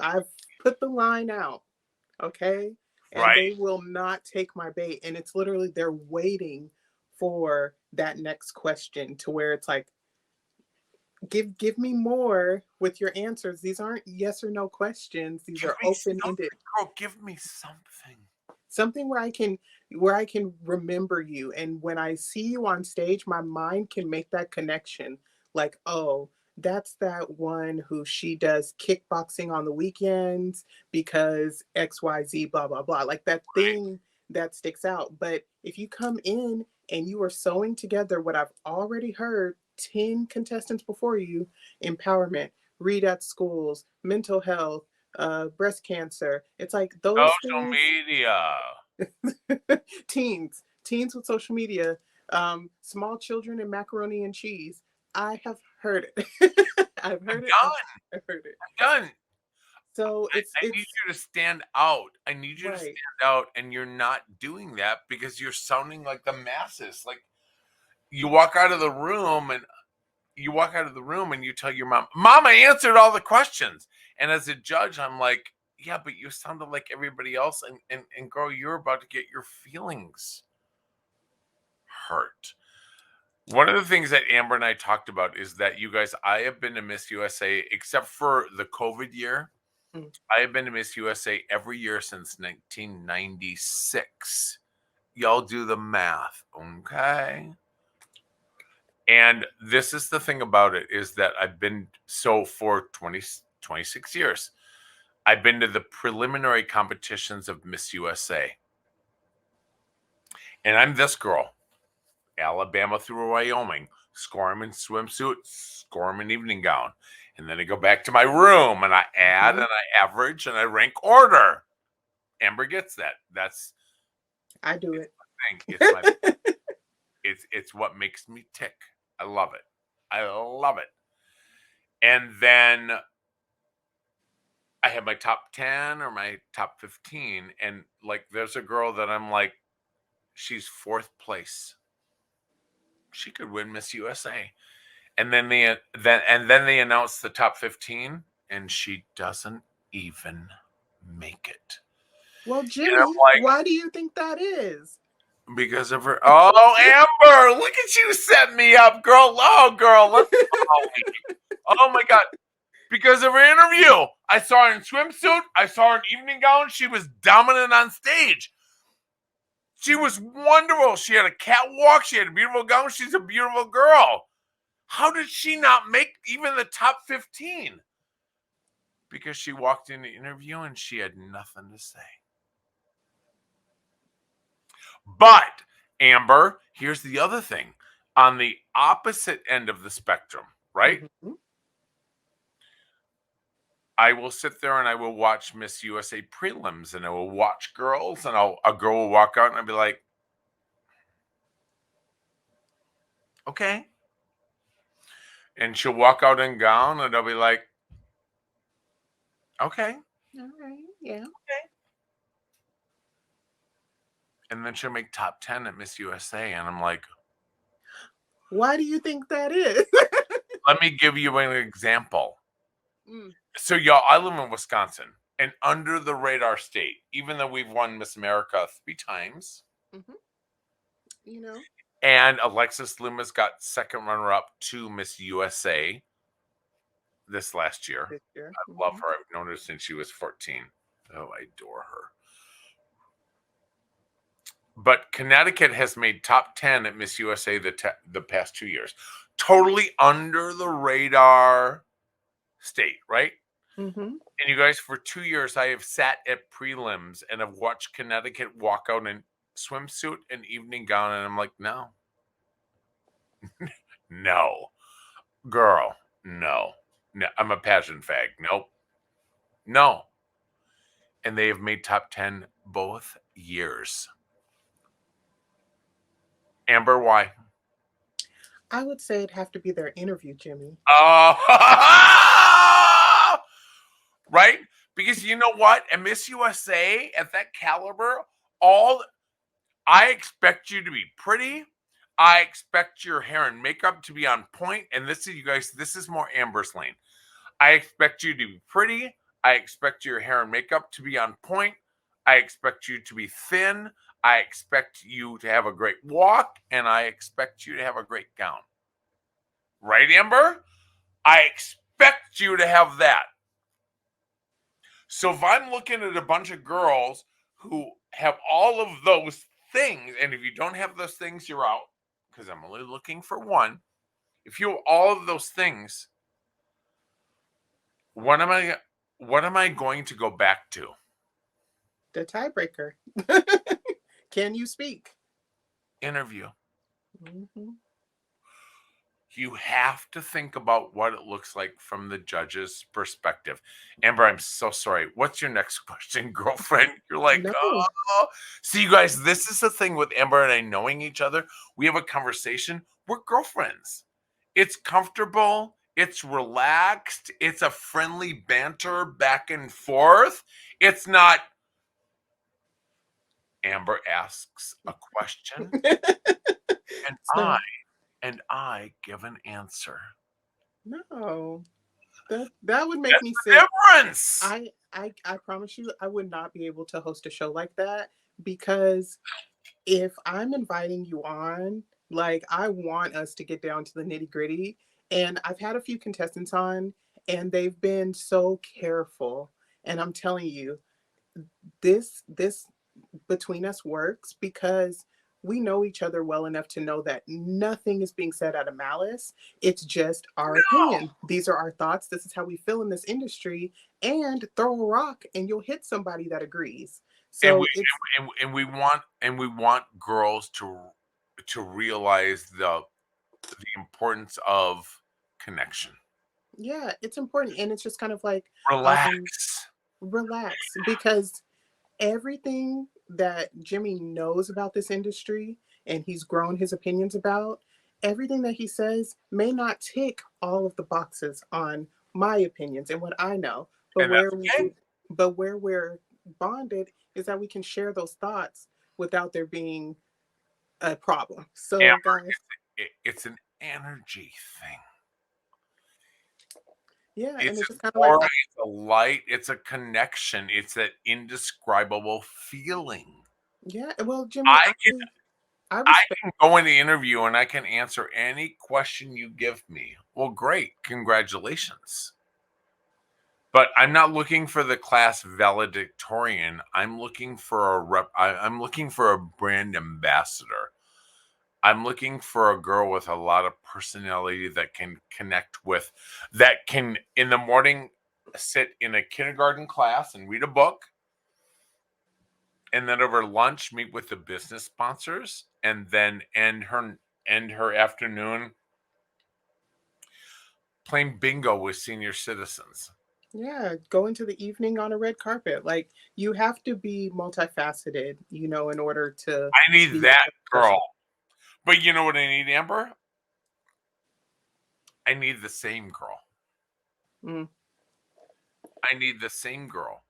put the line out, okay? And Right? they will not take my bait. And it's literally they're waiting for that next question to where it's like, give me more with your answers. These aren't yes or no questions. These Give are me open ended. something, girl. Give me something. Something where I can remember you, and when I see you on stage my mind can make that connection, like, oh, that's that one who she does kickboxing on the weekends because XYZ blah blah blah, like that thing that sticks out. But if you come in and you are sewing together what I've already heard 10 contestants before you: empowerment, read at schools, mental health, breast cancer, it's like those Social things. media. Teens with social media, small children and macaroni and cheese. I have heard it. I've I'm heard it. done. I've heard it. I'm done. So it's I need it's you to stand out. I need you to right. stand out, and you're not doing that because you're sounding like the masses. Like you walk out of the room and you tell your mom, I answered all the questions. And as a judge, I'm like, yeah, but you sounded like everybody else. And girl, you're about to get your feelings hurt. One of the things that Amber and I talked about is that you guys, I have been to Miss USA except for the COVID year. Mm. I have been to Miss USA every year since 1996. Y'all do the math, okay? And this is the thing about it is that I've been for 26 years. I've been to the preliminary competitions of Miss USA. And I'm this girl, Alabama through Wyoming, score 'em in swimsuit, score 'em in evening gown. And then I go back to my room and I add Mhm. and I average and I rank order. Amber gets that. That's I do it's it. my thing. It's my it's what makes me tick. I love it. I love it. And then I have my top 10 or my top 15 and like there's a girl that I'm like she's fourth place. She could win Miss USA. And then they announce the top 15 and she doesn't even make it. Well, And I'm Jimmy, like why do you think that is? because of her. Oh, Amber, look at you set me up, girl. Oh, girl, let's oh my god. Because of her interview. I saw her in swimsuit. I saw her in evening gown. She was dominant on stage. She was wonderful. She had a catwalk. She had a beautiful gown. She's a beautiful girl. How did she not make even the top 15? Because she walked in the interview and she had nothing to say. But, Amber, here's the other thing. On the opposite end of the spectrum, right? Mhm. I will sit there and I will watch Miss USA prelims and I will watch girls and a girl will walk out and I'll be like, okay. And she'll walk out in gown and I'll be like, okay. All right. Yeah. and then she'll make top 10 at Miss USA. And I'm like, Why do you think that is? let me give you an example. Mm, So, y'all, I live in Wisconsin, an under the radar state, even though we've won Miss America 3 times. hmm You know, And Alexis Loomis got second runner up to Miss USA this last year. this year. I love her. I've known her since she was 14. Oh, I adore her. But Connecticut has made top 10 at Miss USA the past 2 years. Totally under the radar state, right? hmm And you guys, for 2 years, I have sat at prelims and have watched Connecticut walk out in swimsuit and evening gown, and I'm like, no, no, girl, no, no. I'm a pageant fag. Nope, no. And they have made top 10 both years. Amber, why? I would say it'd have to be their interview, Jimmy. Oh, right? Because you know what? At Miss USA, at that caliber, all I expect you to be pretty. I expect your hair and makeup to be on point. And this is, you guys, this is more Amber's lane. I expect you to be pretty. I expect your hair and makeup to be on point. I expect you to be thin. I expect you to have a great walk. And I expect you to have a great gown. Right, Amber? I expect you to have that. So if I'm looking at a bunch of girls who have all of those things, and if you don't have those things, you're out, because I'm only looking for one. If you have all of those things, what am I going to go back to? The tiebreaker. Can you speak? Interview. hmm You have to think about what it looks like from the judge's perspective. Amber, I'm so sorry. What's your next question, girlfriend? You're like, No. oh. See, you guys, this is the thing with Amber and I knowing each other. We have a conversation. We're girlfriends. It's comfortable. It's relaxed. It's a friendly banter back and forth. It's not Amber asks a question and I So give an answer. no. That would make That's me the sick. difference. I promise you I would not be able to host a show like that because if I'm inviting you on, like I want us to get down to the nitty-gritty. And I've had a few contestants on and they've been so careful. And I'm telling you, this between us works because we know each other well enough to know that nothing is being said out of malice. It's just our opinion. These are our thoughts. This is how we feel in this industry. And throw a rock and you'll hit somebody that agrees. and we So it's, and we want girls to realize the importance of connection. yeah, it's important. And it's just kind of like, um, Relax. relax because everything that Jimmy knows about this industry and he's grown his opinions about, everything that he says may not tick all of the boxes on my opinions and what I know. But And where that's we okay. but where we're bonded is that we can share those thoughts without there being a problem. So Amber, guys, it's an energy thing. yeah, and It's it's an just kind of like aura, it's a light, it's a connection, it's that indescribable feeling. yeah, well, Jimmy, I can I I respect can go in the interview and I can answer any question you give me. Well, great. Congratulations. But I'm not looking for the class valedictorian. I'm looking for a I'm looking for a brand ambassador. I'm looking for a girl with a lot of personality that can connect with, that can in the morning sit in a kindergarten class and read a book, and then over lunch meet with the business sponsors, and then end her afternoon playing bingo with senior citizens. yeah, go into the evening on a red carpet. Like you have to be multifaceted, in order to I need be that girl. successful. But you know what I need, Amber? I need the same girl. Mm. I need the same girl.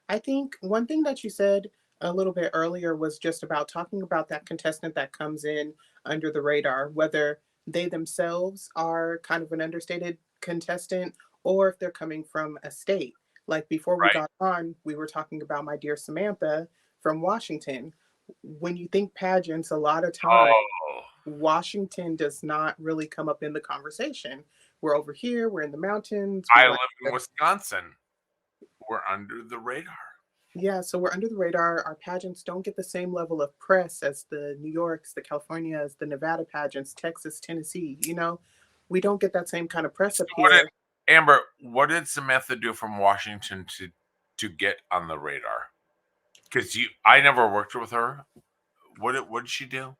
I think one thing that you said a little bit earlier was just about talking about that contestant that comes in under the radar, whether they themselves are kind of an understated contestant or if they're coming from a state. Like before we Right. got on, we were talking about my dear Samantha from Washington. When you think pageants, a lot of time, Oh, Washington does not really come up in the conversation. We're over here, we're in the mountains, we I like live in Wisconsin. We're under the radar. yeah, so we're under the radar. Our pageants don't get the same level of press as the New Yorks, the Californias, the Nevada pageants, Texas, Tennessee. We don't get that same kind of press So up what did here. Amber? What did Samantha do from Washington to get on the radar? Because I never worked with her. What did she do?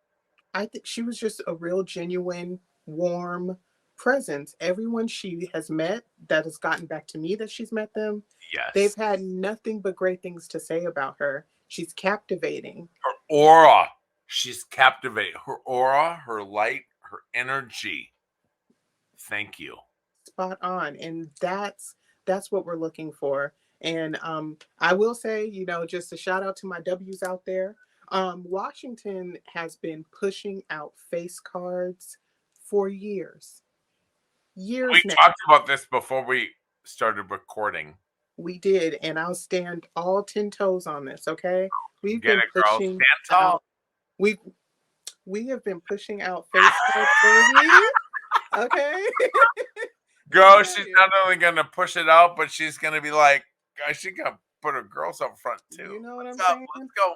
I think she was just a real genuine, warm presence. Everyone she has met that has gotten back to me that she's met them, they've Yes, had nothing but great things to say about her. She's captivating. her aura. She's captivating. Her aura, her light, her energy. Thank you. Spot on, and that's what we're looking for. And I will say, just a shout out to my W's out there. Washington has been pushing out face cards for We years now. talked about this before we started recording. We did, and I'll stand all 10 toes on this. Okay, we've Get been it, girl. pushing Stand tall. out. We we have been pushing out face cards for years. Okay, let me Girl, tell she's you. not only gonna push it out, but she's gonna be like, guys, she gonna put her girls up front too. You know what I'm What's up? saying? Let's go.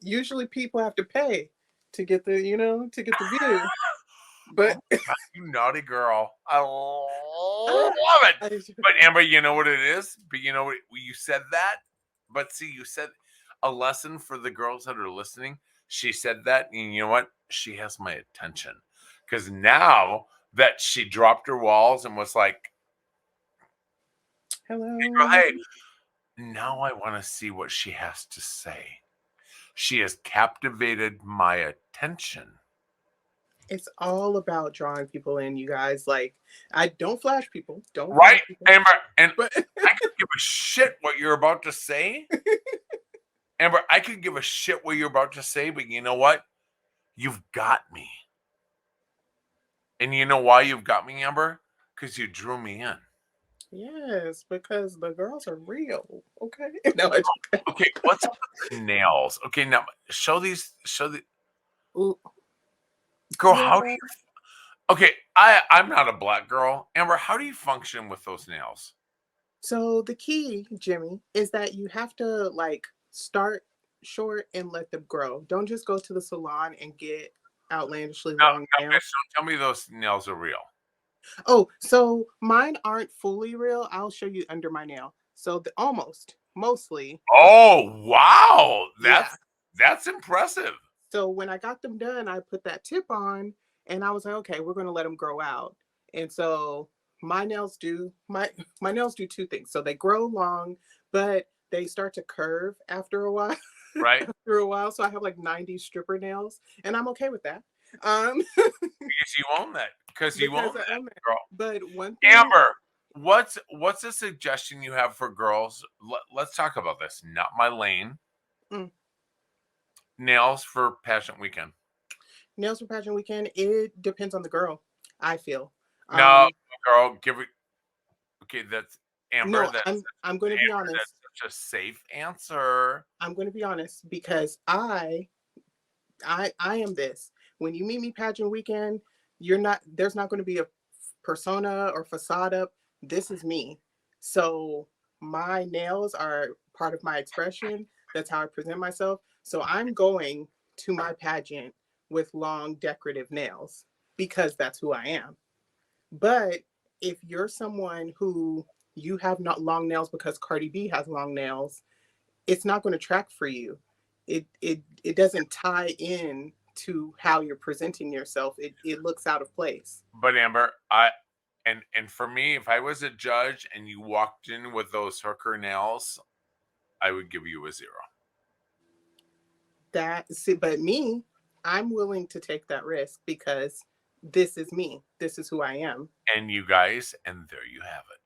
Usually people have to pay to get the view. Oh But my God, you naughty girl. I love ah, it. I, But Amber, you know what it is? But you know what you said that? But see, you said a lesson for the girls that are listening. She said that, and you know what? She has my attention. Because now that she dropped her walls and was like, girl, hello. hey, now I want to see what she has to say. She has captivated my attention. It's all about drawing people in, you guys. Like, I don't flash people. Don't Right, flash people. Amber? And But I could give a shit what you're about to say. Amber, I could give a shit what you're about to say, but you know what? You've got me. And you know why you've got me, Amber? Because you drew me in. yes, because the girls are real. Okay. No, I joke. Okay, what's up with the nails? Okay, now show the Ooh, girl, yeah. how do you okay, I'm not a black girl. Amber, how do you function with those nails? So the key, Jimmy, is that you have to like start short and let them grow. Don't just go to the salon and get outlandishly No, long no, nails. miss, don't tell me those nails are real. Oh, so mine aren't fully real. I'll show you under my nail. So almost, mostly, Oh, wow. yeah. That's impressive. So when I got them done, I put that tip on, and I was like, okay, we're gonna let them grow out. And so my nails do two things. So they grow long, but they start to curve after a while. Right? After a while, so I have like 90 stripper nails, and I'm okay with that. Because you own that. Because you own Because I that, own that. girl. But one thing, Amber, what's a suggestion you have for girls? Let's talk about this. Not my lane. mm, Nails for Passion Weekend. nails for pageant weekend, it depends on the girl. I feel. No, Um, girl, give it. Okay, that's Amber. no, That's I'm going to be honest. such a safe answer. I'm going to be honest because I am this. When you meet me pageant weekend, you're not there's not going to be a persona or facade up. This is me. So my nails are part of my expression. That's how I present myself. So I'm going to my pageant with long decorative nails because that's who I am. But if you're someone who you have not long nails because Cardi B has long nails, it's not going to track for you. It doesn't tie in to how you're presenting yourself. It looks out of place. But Amber, and for me, if I was a judge and you walked in with those hooker nails, I would give you a 0. But me, I'm willing to take that risk because this is me. This is who I am. And you guys, and there you have it.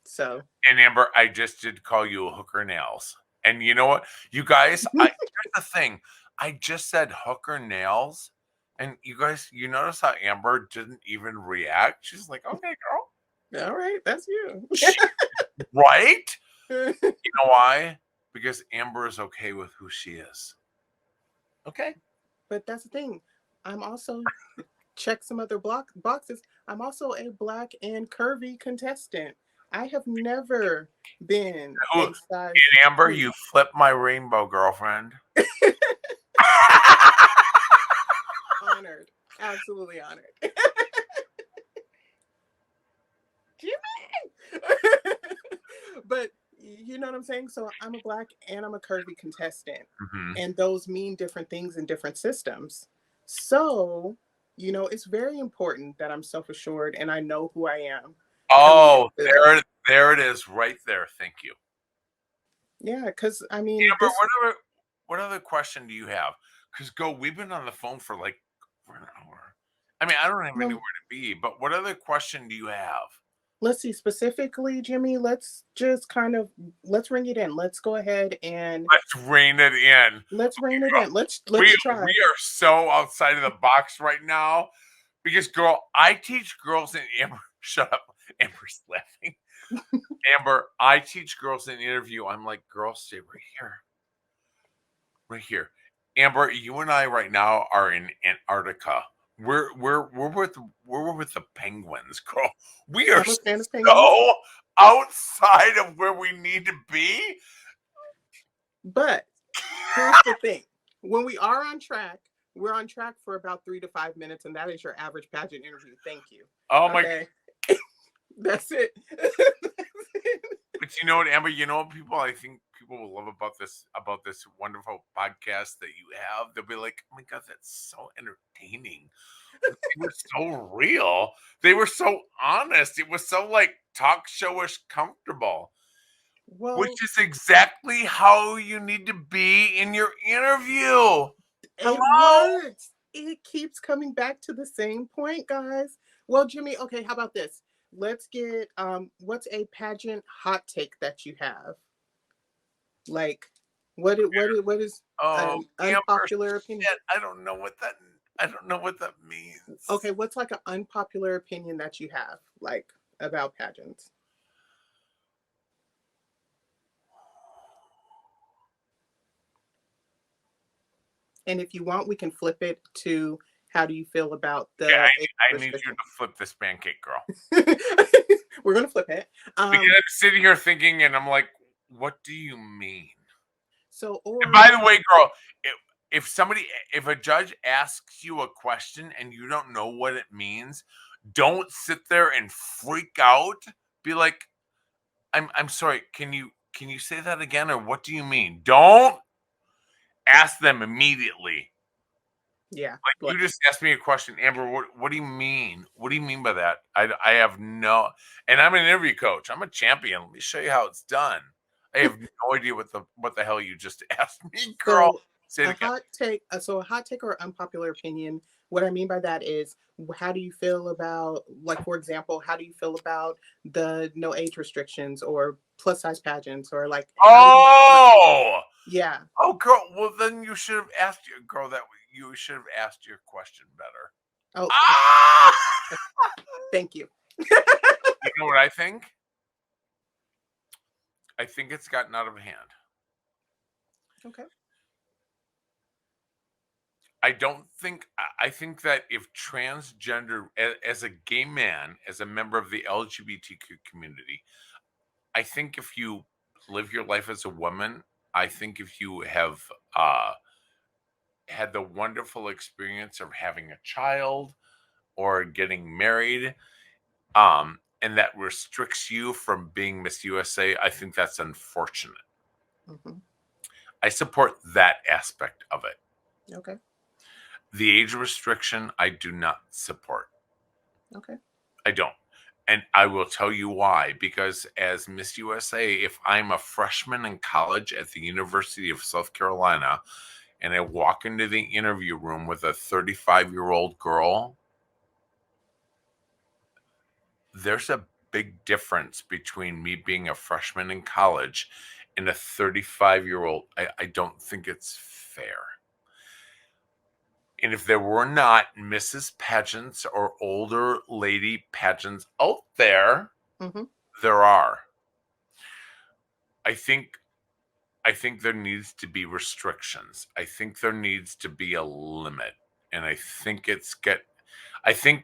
So And Amber, I just did call you a hooker nails. And you know what? You guys, here's the thing. I just said hooker nails. And you guys, you notice how Amber didn't even react? She's like, okay, girl. All right, that's you. Right? You know why? Because Amber is okay with who she is. Okay. But that's the thing. I'm also check some other boxes. I'm also a black and curvy contestant. I have never been Who, a size Amber, 2. you flipped my rainbow, girlfriend. Honored. Absolutely honored. Jimmy! But you know what I'm saying? So I'm a black and I'm a curvy contestant. Mhm. And those mean different things in different systems. So, it's very important that I'm self assured and I know who I am coming Oh, into this. there it is, right there. Thank you, Yeah, because I mean, Amber. this, What other question do you have? Because we've been on the phone for like for an hour. I mean, I don't have anywhere well, to be. But what other question do you have? let's see, specifically, Jimmy, let's just kind of, let's ring it in. Let's go ahead and Let's rein it in. let's rein it Girl, in. Let's we let's try. we are so outside of the box right now because, girl, I teach girls in Amber. Shut up, Amber's laughing. Amber, I teach girls in interview. I'm like, girls, stay right here. Right here. Amber, you and I right now are in Antarctica. We're with the penguins, girl. We are I'm a fan of penguins. so outside of where we need to be. But here's the thing. When we are on track, we're on track for about 3 to 5 minutes, and that is your average pageant interview. Thank you. Oh my! Okay. That's it. But you know what, Amber? You know what I think people will love about this wonderful podcast that you have. They'll be like, "Oh my god, that's so entertaining." They were so real. They were so honest. It was so like talk showish comfortable. Which Well, is exactly how you need to be in your interview. it Hello? works. It keeps coming back to the same point, guys. Well, Jimmy, okay, how about this? Let's get what's a pageant hot take that you have? Like what is Oh, an Amber, unpopular opinion? shit. I don't know what that means. Okay, what's like an unpopular opinion that you have, like about pageants? And if you want, we can flip it to how do you feel about Okay, the age I need you restriction? to flip this pancake, girl. We're gonna flip it. Because I'm sitting here thinking and I'm like, what do you mean? So And by or the way, girl, if a judge asks you a question and you don't know what it means, don't sit there and freak out. Be like, I'm sorry, can you say that again or what do you mean? Don't ask them immediately. yeah, Like look. you just asked me a question, Amber. What do you mean? What do you mean by that? I have no, and I'm an interview coach. I'm a champion. Let me show you how it's done. I have no idea what the hell you just asked me, girl. So Say it a again. hot take, a hot take or unpopular opinion. What I mean by that is, how do you feel about, like, for example, how do you feel about the no age restrictions or plus size pageants, or like, how do you feel about, Oh, yeah. oh, girl. Well, then you should have asked your girl that you should have asked your question better. Oh, Ah! thank you. You know what I think? I think it's gotten out of hand. Okay. I don't think I think that if transgender as a gay man, as a member of the LGBTQ community, I think if you live your life as a woman, I think if you have uh had the wonderful experience of having a child or getting married, and that restricts you from being Miss USA, I think that's unfortunate. Hmm. I support that aspect of it. Okay. The age restriction, I do not support. Okay. I don't. And I will tell you why. Because as Miss USA, if I'm a freshman in college at the University of South Carolina and I walk into the interview room with a 35-year-old girl, there's a big difference between me being a freshman in college and a 35-year-old. I don't think it's fair. And if there were not Mrs. Pageants or older lady pageants out there, Mm-hmm. there are. I think there needs to be restrictions. I think there needs to be a limit. And I think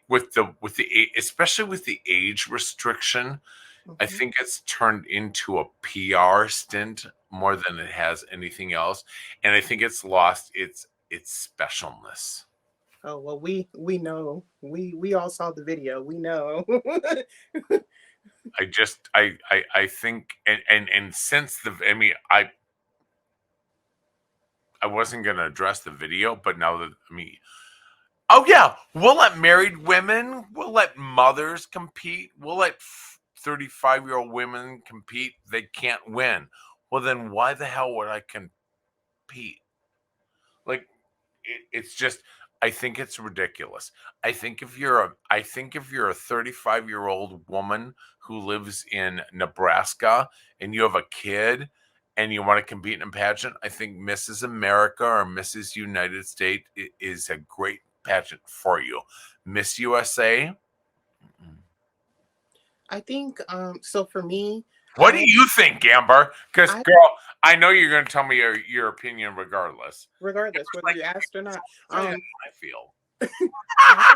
with the especially with the age restriction, I Mm-hmm. think it's turned into a PR stint more than it has anything else. And I think it's lost its specialness. Oh well, we know. We all saw the video. We know. I think and since I wasn't gonna address the video, but now that oh yeah, we'll let married women, we'll let mothers compete, we'll let 35-year-old women compete. They can't win. Well, then why the hell would I compete? Like, it's just, I think it's ridiculous. I think if you're a 35-year-old woman who lives in Nebraska and you have a kid and you want to compete in a pageant, I think Mrs. America or Mrs. United States is a great pageant for you. Miss USA. Mm-mm. I think so for me, What do I you think, Amber? Because I girl, I know you're going to tell me your opinion regardless. regardless whether Like, you asked or not, tell you how I feel. I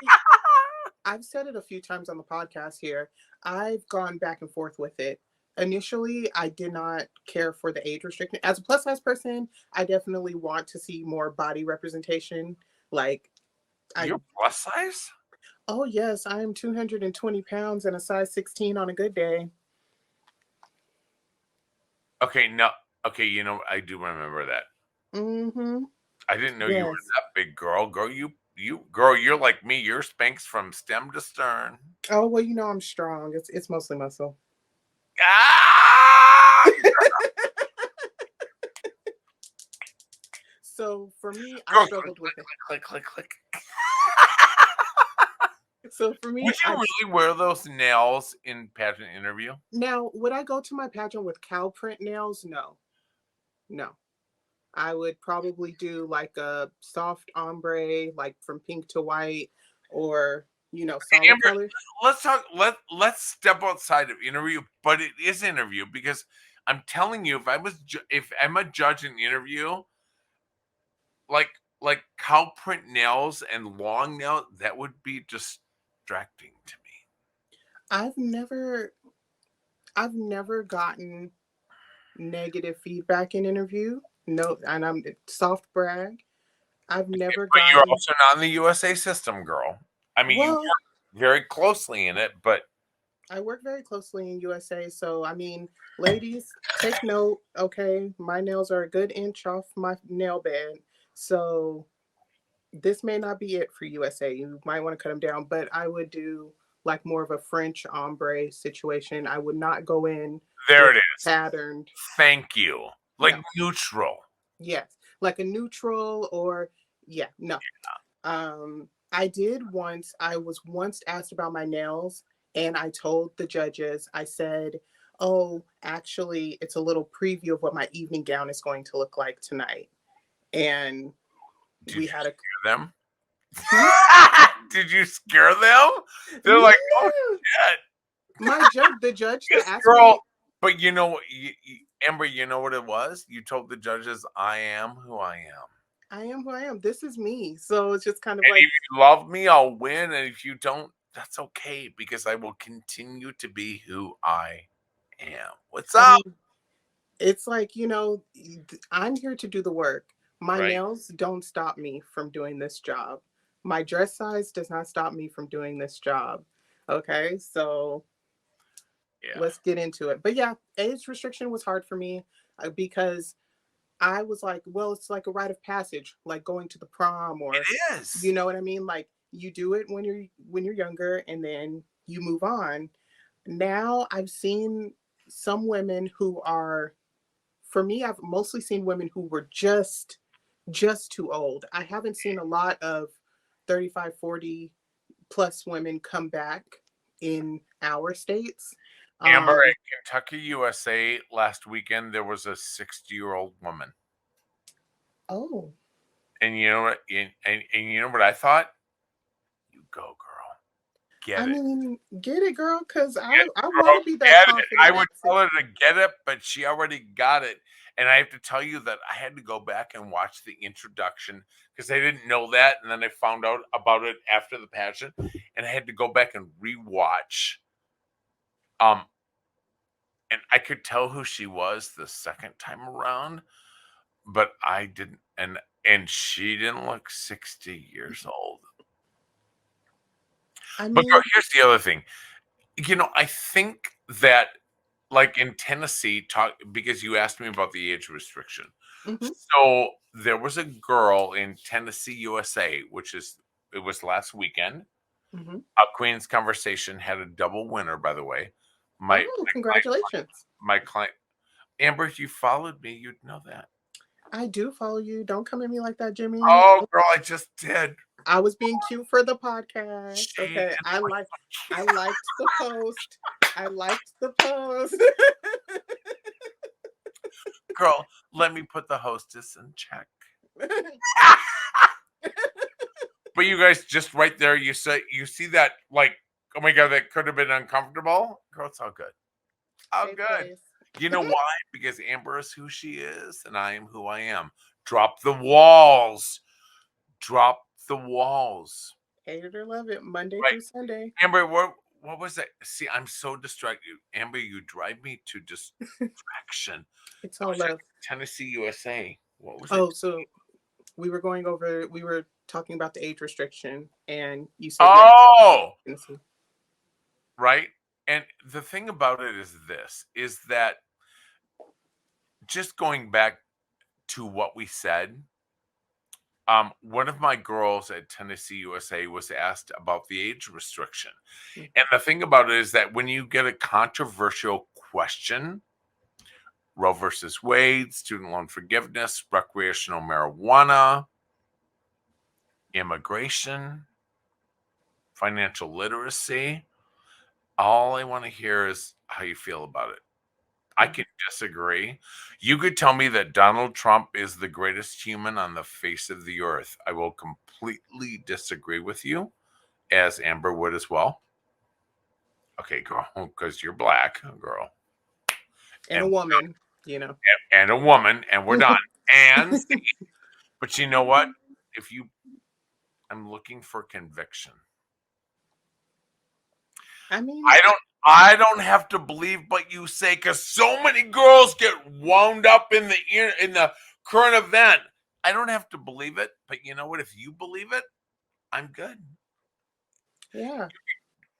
I've said it a few times on the podcast here. I've gone back and forth with it. Initially, I did not care for the age restriction. As a plus size person, I definitely want to see more body representation. Like I You're plus size? oh yes, I am 220 pounds and a size 16 on a good day. Okay, no. Okay, I do remember that. Mm-hmm. I didn't know you were Yes. that big, girl. Girl, girl, you're like me. You're Spanx from stem to stern. Oh well, I'm strong. It's mostly muscle. Ah! So for me, I Girl, click, struggled with it. click, click, click, click. So for me, Would you really wear those nails in pageant interview? now would I go to my pageant with cow print nails? No, no. I would probably do like a soft ombre, like from pink to white, or solid Amber, color. let's talk. Let's step outside of interview, but it is interview because I'm telling you, if I'm a judge in interview, like cow print nails and long nails, that would be distracting to me. I've never, I've never gotten negative feedback in interview. No, and I'm soft brag. I've never But you're gotten. also not in the USA system, girl. I mean, you Well, work very closely in it, but I work very closely in USA, so I mean, ladies, take note. Okay, my nails are a good inch off my nail bed, so this may not be it for USA. You might want to cut them down, but I would do like more of a French ombre situation. I would not go in there with it is. patterned. Thank you. Like No, neutral. yes, like a neutral or yeah, no. I did once. I was once asked about my nails, and I told the judges. I said, "Oh, actually, it's a little preview of what my evening gown is going to look like tonight." And Did we you had a scare them? hmm? Did you scare them? They're like, oh No. shit. The judge that This asked girl. me, But you know what, Amber? You know what it was? You told the judges, "I am who I am." I am who I am. This is me. So it's just kind of And like, if you love me, I'll win. And if you don't, that's okay because I will continue to be who I am. What's I up? mean, it's like, I'm here to do the work. My Right? nails don't stop me from doing this job. My dress size does not stop me from doing this job. Okay. So Yeah. let's get into it. But yeah, age restriction was hard for me because I was like, well, it's like a rite of passage, like going to the prom or It you is. know what I mean? Like you do it when you're younger and then you move on. Now I've seen some women who are for me, I've mostly seen women who were just too old. I haven't seen a lot of 35, 40 plus women come back in our states. Amber, Um, at Kentucky, USA, last weekend, there was a 60-year-old woman. oh, And you know what? And you know what I thought? You go, girl. I Get it. mean, get it, girl, because Get I it, want girl. to be that Get it. I confident would at tell her 60. to get it, but she already got it. And I have to tell you that I had to go back and watch the introduction because I didn't know that. And then I found out about it after the pageant. And I had to go back and rewatch. Um, and I could tell who she was the second time around, but I didn't. And she didn't look 60 years old. I But girl, mean, here's the other thing. I think that like in Tennessee, because you asked me about the age restriction. hmm So there was a girl in Tennessee, USA, it was last weekend. hmm Queen's Conversation had a double winner, by the way. My oh, congratulations. my client Amber, if you followed me, you'd know that. I do follow you. Don't come at me like that, Jimmy. Oh, girl, I just did. I was being cute for the podcast. She Okay. I liked the post. I liked the post. girl, let me put the hostess in check. But you guys, just right there, you see that like, oh my god, that could have been uncomfortable. Girl, it's all good. All Safe good. place. You know why? Because Amber is who she is, and I am who I am. Drop the walls. Drop the walls. Hate it or love it, Monday Right. through Sunday. Amber, what was that? See, I'm so distracted. Amber, you drive me to distraction. It's I all was at love. Tennessee, USA. What was it? Oh, so we were talking about the age restriction, and you said yes, Oh, Tennessee. right. And the thing about it is this: is that just going back to what we said. One of my girls at Tennessee, USA was asked about the age restriction. Mhm. And the thing about it is that when you get a controversial question, Roe versus Wade, student loan forgiveness, recreational marijuana, immigration, financial literacy, all I want to hear is how you feel about it. I Mhm. can disagree. You could tell me that Donald Trump is the greatest human on the face of the earth. I will completely disagree with you, as Amber would as well. Okay, girl, because you're black, girl, And a and woman, you know. a woman, and we're done. And but you know what? If you, I'm looking for conviction. I mean, I don't have to believe what you say because so many girls get wound up in the current event. I don't have to believe it, but you know what? If you believe it, I'm good. yeah.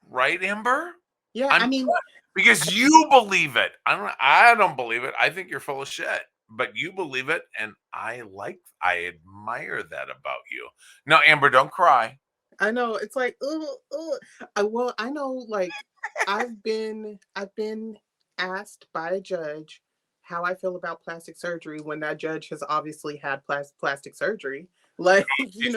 Right, Amber? Yeah, I'm I mean, good because you believe it. I don't believe it. I think you're full of shit. But you believe it, and I admire that about you. No, Amber, don't cry. I know it's like, well, I know, like, I've been asked by a judge how I feel about plastic surgery when that judge has obviously had plastic surgery. Like, She's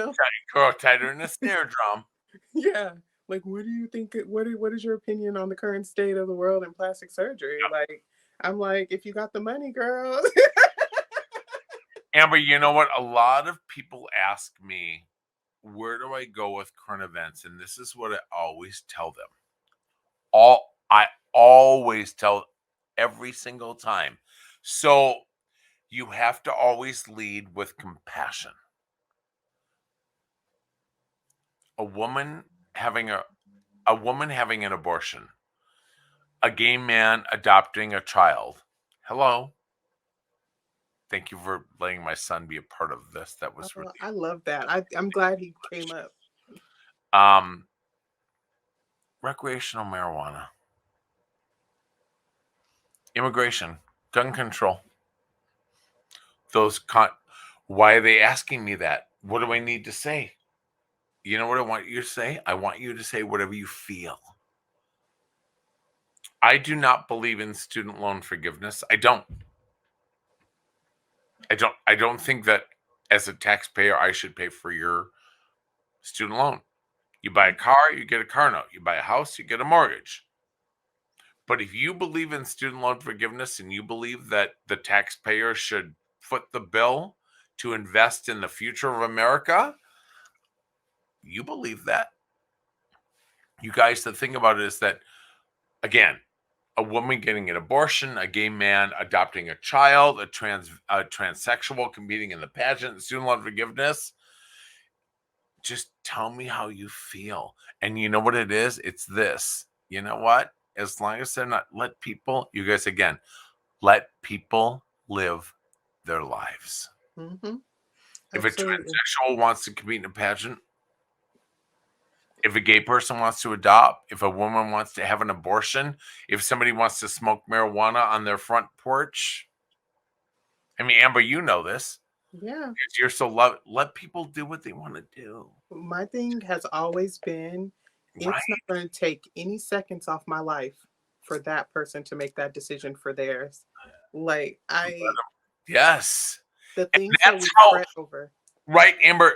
girl tighter than a snare drum. yeah. Like, what do you think? What is your opinion on the current state of the world in plastic surgery? Like, I'm like, if you got the money, girl. Amber, you know what? A lot of people ask me, where do I go with current events? And this is what I always tell them. I always tell every single time. So you have to always lead with compassion. A woman having a woman having an abortion, a gay man adopting a child. Hello. Thank you for letting my son be a part of this. That was Oh, really I love that. I'm glad he came up. um recreational marijuana, immigration, gun control. Those why are they asking me that? What do I need to say? You know what I want you to say? I want you to say whatever you feel. I do not believe in student loan forgiveness. I don't think that as a taxpayer I should pay for your student loan. You buy a car, you get a car note. You buy a house, you get a mortgage. But if you believe in student loan forgiveness and you believe that the taxpayer should foot the bill to invest in the future of America, you believe that. You guys, the thing about it is that, again, a woman getting an abortion, a gay man adopting a child, a transsexual competing in the pageant, student loan forgiveness. Just tell me how you feel. And you know what it is? It's this. You know what? As long as they're not, let people, you guys, again, let people live their lives. Mm-hmm. If a Absolutely. transsexual wants to compete in a pageant, if a gay person wants to adopt, if a woman wants to have an abortion, if somebody wants to smoke marijuana on their front porch, I mean, Amber, you know this. Yeah. You're so love. Let people do what they want to do. My thing has always been Right? it's not going to take any seconds off my life for that person to make that decision for theirs. Like, Yes. the And things that that's we how, fret over. right, Amber?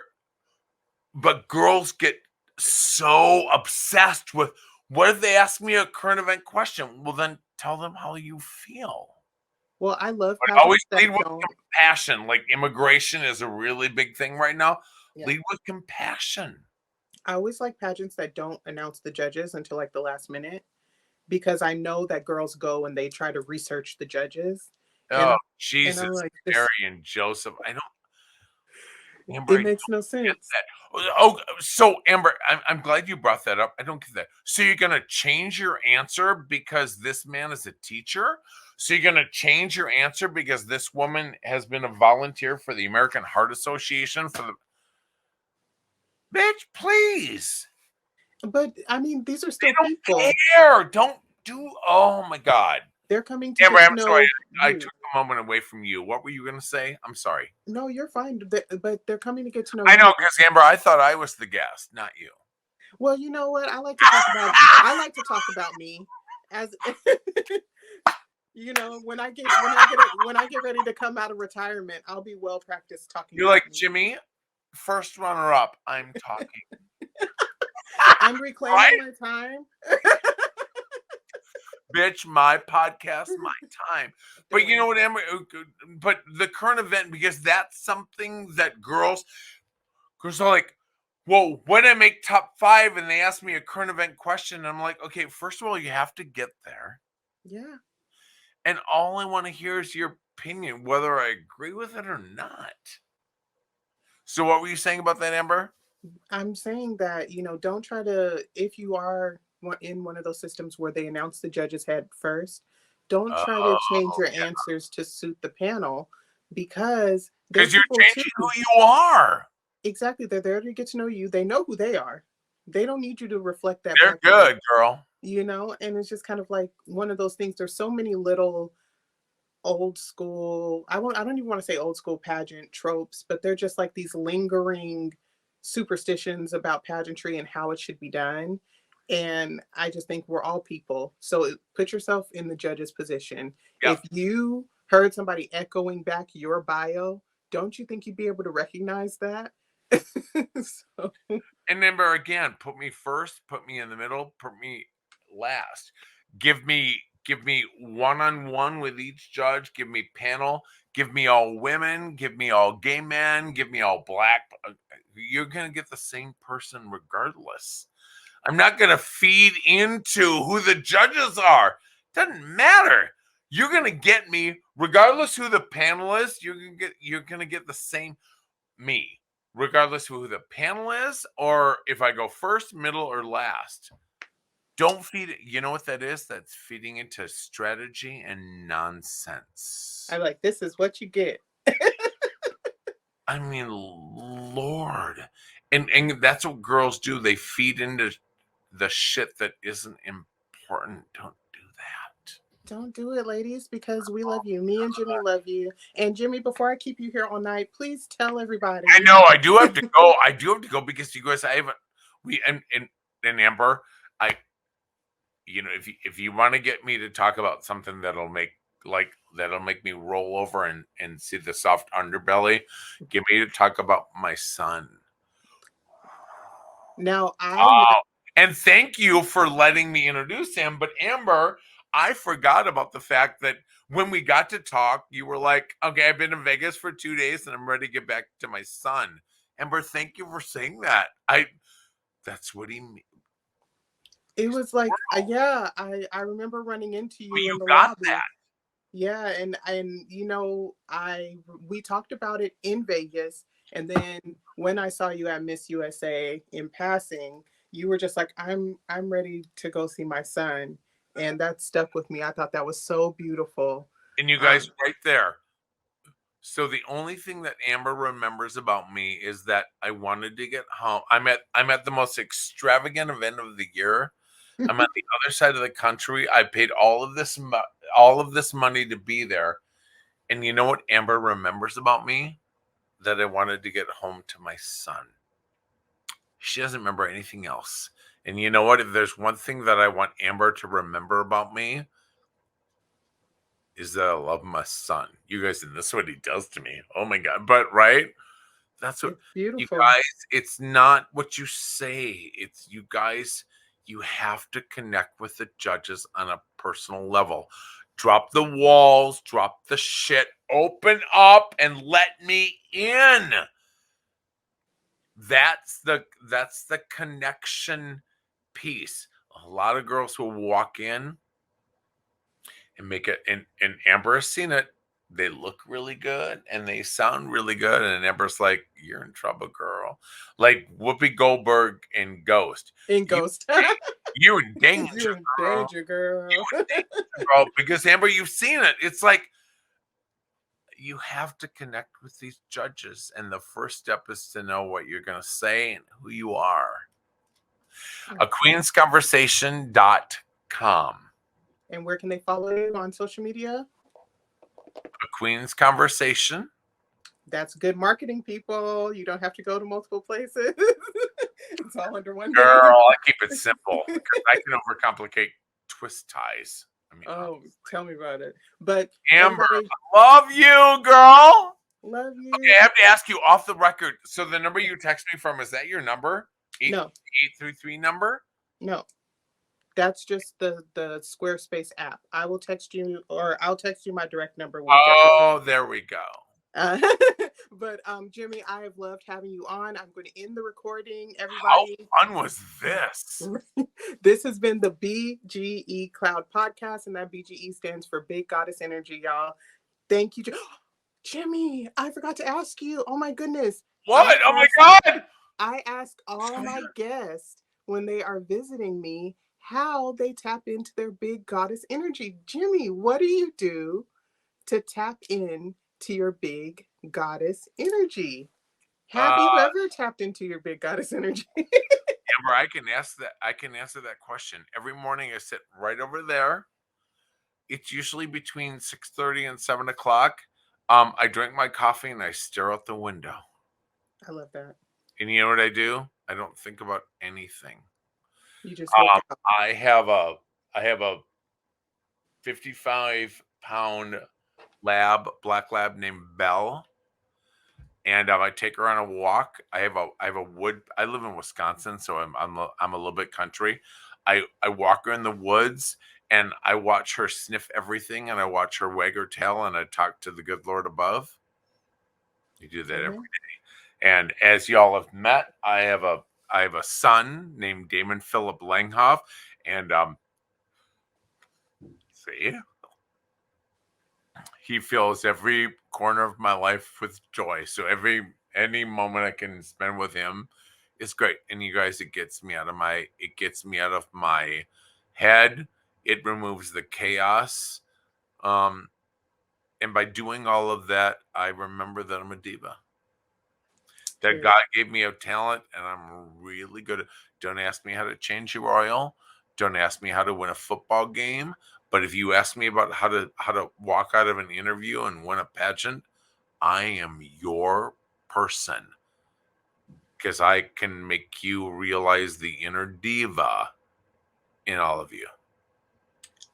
But girls get so obsessed with, what if they ask me a current event question? Well, then tell them how you feel. Well, I love But pageants always lead that with don't. compassion. Like immigration is a really big thing right now. Yeah. Lead with compassion. I always like pageants that don't announce the judges until like the last minute because I know that girls go and they try to research the judges. And Oh, I'm, and I'm Jesus, like, this, Mary and Joseph. I don't, Amber, it I makes no get sense. that. Oh, so Amber, I'm glad you brought that up. I don't get that. So you're gonna change your answer because this man is a teacher? So you're gonna change your answer because this woman has been a volunteer for the American Heart Association for the bitch, please. But I mean, these are They still don't people. care. Don't do, oh my God. They're coming to Amber, get I'm to sorry. know I you. took a moment away from you. What were you gonna say? I'm sorry. No, you're fine. But they're coming to get to know I you. know, because Amber, I thought I was the guest, not you. Well, you know what? I like to talk about me as when I get ready to come out of retirement, I'll be well practiced talking You're about like, me. Jimmy, first runner up. I'm talking. I'm reclaiming Right? my time. Bitch, my podcast, my time. But Don't you know worry. what, Amber? But the current event, because that's something that girls are like, whoa, when I make top 5 and they ask me a current event question, I'm like, okay, first of all, you have to get there. Yeah. And all I want to hear is your opinion, whether I agree with it or not. So what were you saying about that, Amber? I'm saying that, don't try to, if you are in one of those systems where they announce the judge's head first, don't try to change Oh, your yeah. answers to suit the panel because they're Because you're people too. changing who you are. Exactly. They're there to get to know you. They know who they are. They don't need you to reflect that They're back to them, good, girl. and it's just kind of like one of those things. There's so many little old school, I don't even want to say old school pageant tropes, but they're just like these lingering superstitions about pageantry and how it should be done. And I just think we're all people. So put yourself in the judge's position. Yep. If you heard somebody echoing back your bio, don't you think you'd be able to recognize that? So, And remember, again, put me first, put me in the middle, put me last. Give me one-on-one with each judge, give me panel, give me all women, give me all gay men, give me all black. You're gonna get the same person regardless. I'm not gonna feed into who the judges are. Doesn't matter. You're gonna get me regardless who the panel is. You're gonna get the same me, regardless of who the panel is, or if I go first, middle, or last. Don't feed it. You know what that is? That's feeding into strategy and nonsense. I like this is what you get. I mean, Lord. And that's what girls do. They feed into the shit that isn't important. Don't do that. Don't do it, ladies, because we love you. Me and Jimmy love you. And Jimmy, before I keep you here all night, please tell I everybody. know I do have to go. I do have to go because you guys, I haven't, we and Amber, I, if you want to get me to talk about something that'll make me roll over and see the soft underbelly, get me to talk about my son. Now I know. Oh, and thank you for letting me introduce him. But Amber, I forgot about the fact that when we got to talk, you were like, okay, I've been in Vegas for 2 days and I'm ready to get back to my son. Amber, thank you for saying that. That's what he means. It was like, yeah, I remember running into But you you in the got lobby. Yeah, and you know, I we talked about it in Vegas, and then when I saw you at Miss USA in passing, you were just like, I'm ready to go see my son, and that stuck with me. I thought that was so beautiful. and you guys Um, right there. So the only thing that Amber remembers about me is that I wanted to get home. I'm at the most extravagant event of the year. I'm on the other side of the country. I paid all of this money to be there. And you know what Amber remembers about me? That I wanted to get home to my son. She doesn't remember anything else. And you know what? If there's one thing that I want Amber to remember about me, is that I love my son. You guys, and this is what he does to me. Oh my God. But right? That's what it's you beautiful. guys, it's not what you say. It's you guys, you have to connect with the judges on a personal level. Drop the walls, drop the shit, open up and let me in. That's the connection piece. A lot of girls will walk in and make it, and Amber has seen it. They look really good and they sound really good, and Amber's like, "You're in trouble, girl." Like Whoopi Goldberg in Ghost. In You, Ghost, you in danger, you're in girl. danger, You girl. in danger, girl. Because Amber, you've seen it. It's like you have to connect with these judges, and the first step is to know what you're going to say and who you are. A queensconversation.com. And where can they follow you on social media? A Queen's Conversation. That's good marketing, people. You don't have to go to multiple places. It's all under one name. Girl, I keep it simple because I can overcomplicate twist ties. I mean, Oh, tell me about it. But Amber, everybody, I love you, girl. love Okay, you. I have to ask you off the record. So the number you text me from, is that your number? No, 833 number? no. That's just the Squarespace app. I will text you, or I'll text you my direct number when we get off. Oh, there we go. Uh, but Jimmy, I have loved having you on. I'm going to end the recording. How Everybody, fun was this? this has been the BGE Cloud Podcast, and that BGE stands for Big Goddess Energy, y'all. Thank you, Jimmy. I forgot to ask you. Oh my goodness. I What? Oh my asked God. I ask all my guests when they are visiting me how they tap into their big goddess energy. Jimmy, what do you do to tap in to your big goddess energy? Have you Uh, ever tapped into your big goddess energy? Amber, I can ask that. I can answer that question. Every morning I sit right over there. It's usually between 6:30 and 7 o'clock. I drink my coffee and I stare out the window. I love that. And you know what I do? I don't think about anything. You just work Um, out. I have a 55-pound black lab named Belle, and I take her on a walk. I have a wood. I live in Wisconsin, so I'm a little bit country. I walk her in the woods, and I watch her sniff everything, and I watch her wag her tail, and I talk to the good Lord above. You do that every Amen. day. And as y'all have met, I have a son named Damon Philip Langhoff, and see, he fills every corner of my life with joy. So any moment I can spend with him is great. And you guys, it gets me out of my head. It removes the chaos. Um, and by doing all of that, I remember that I'm a diva. That Period. God gave me a talent, and I'm really good at. Don't ask me how to change your oil. Don't ask me how to win a football game. But if you ask me about how to walk out of an interview and win a pageant, I am your person because I can make you realize the inner diva in all of you.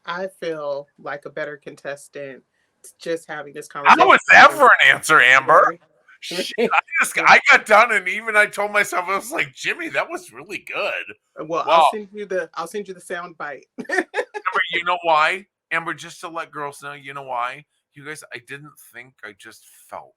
I feel like a better contestant just having this How conversation was that with for an answer, you. Amber? Very. Shit, I got done, and even I told myself, I was like, Jimmy, that was really good. Well, Wow. I'll send you the sound bite. Amber, you know why? Amber, just to let girls know, you know why? You guys, I didn't think, I just felt.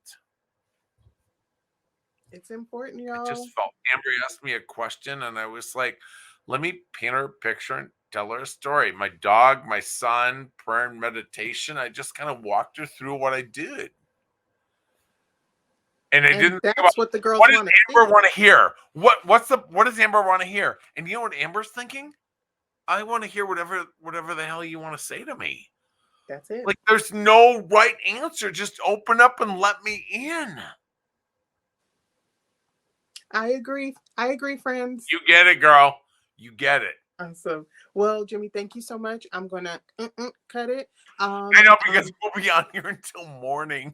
It's important, I y'all. just felt. Amber asked me a question, and I was like, let me paint her a picture and tell her a story. My dog, my son, prayer and meditation. I just kind of walked her through what I did. And I didn't think about That's what the girls what does want to Amber see. want to hear? What does Amber want to hear? And you know what Amber's thinking? I want to hear whatever the hell you want to say to me. That's it. Like there's no right answer. Just open up and let me in. I agree, friends. You get it, girl. You get it. Awesome. Well, Jimmy, thank you so much. I'm gonna cut it. I know because we'll be on here until morning.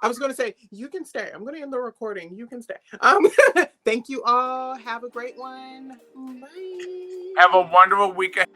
I was gonna say you can stay. I'm gonna end the recording. You can stay. Thank you all. Have a great one. Bye. Have a wonderful weekend.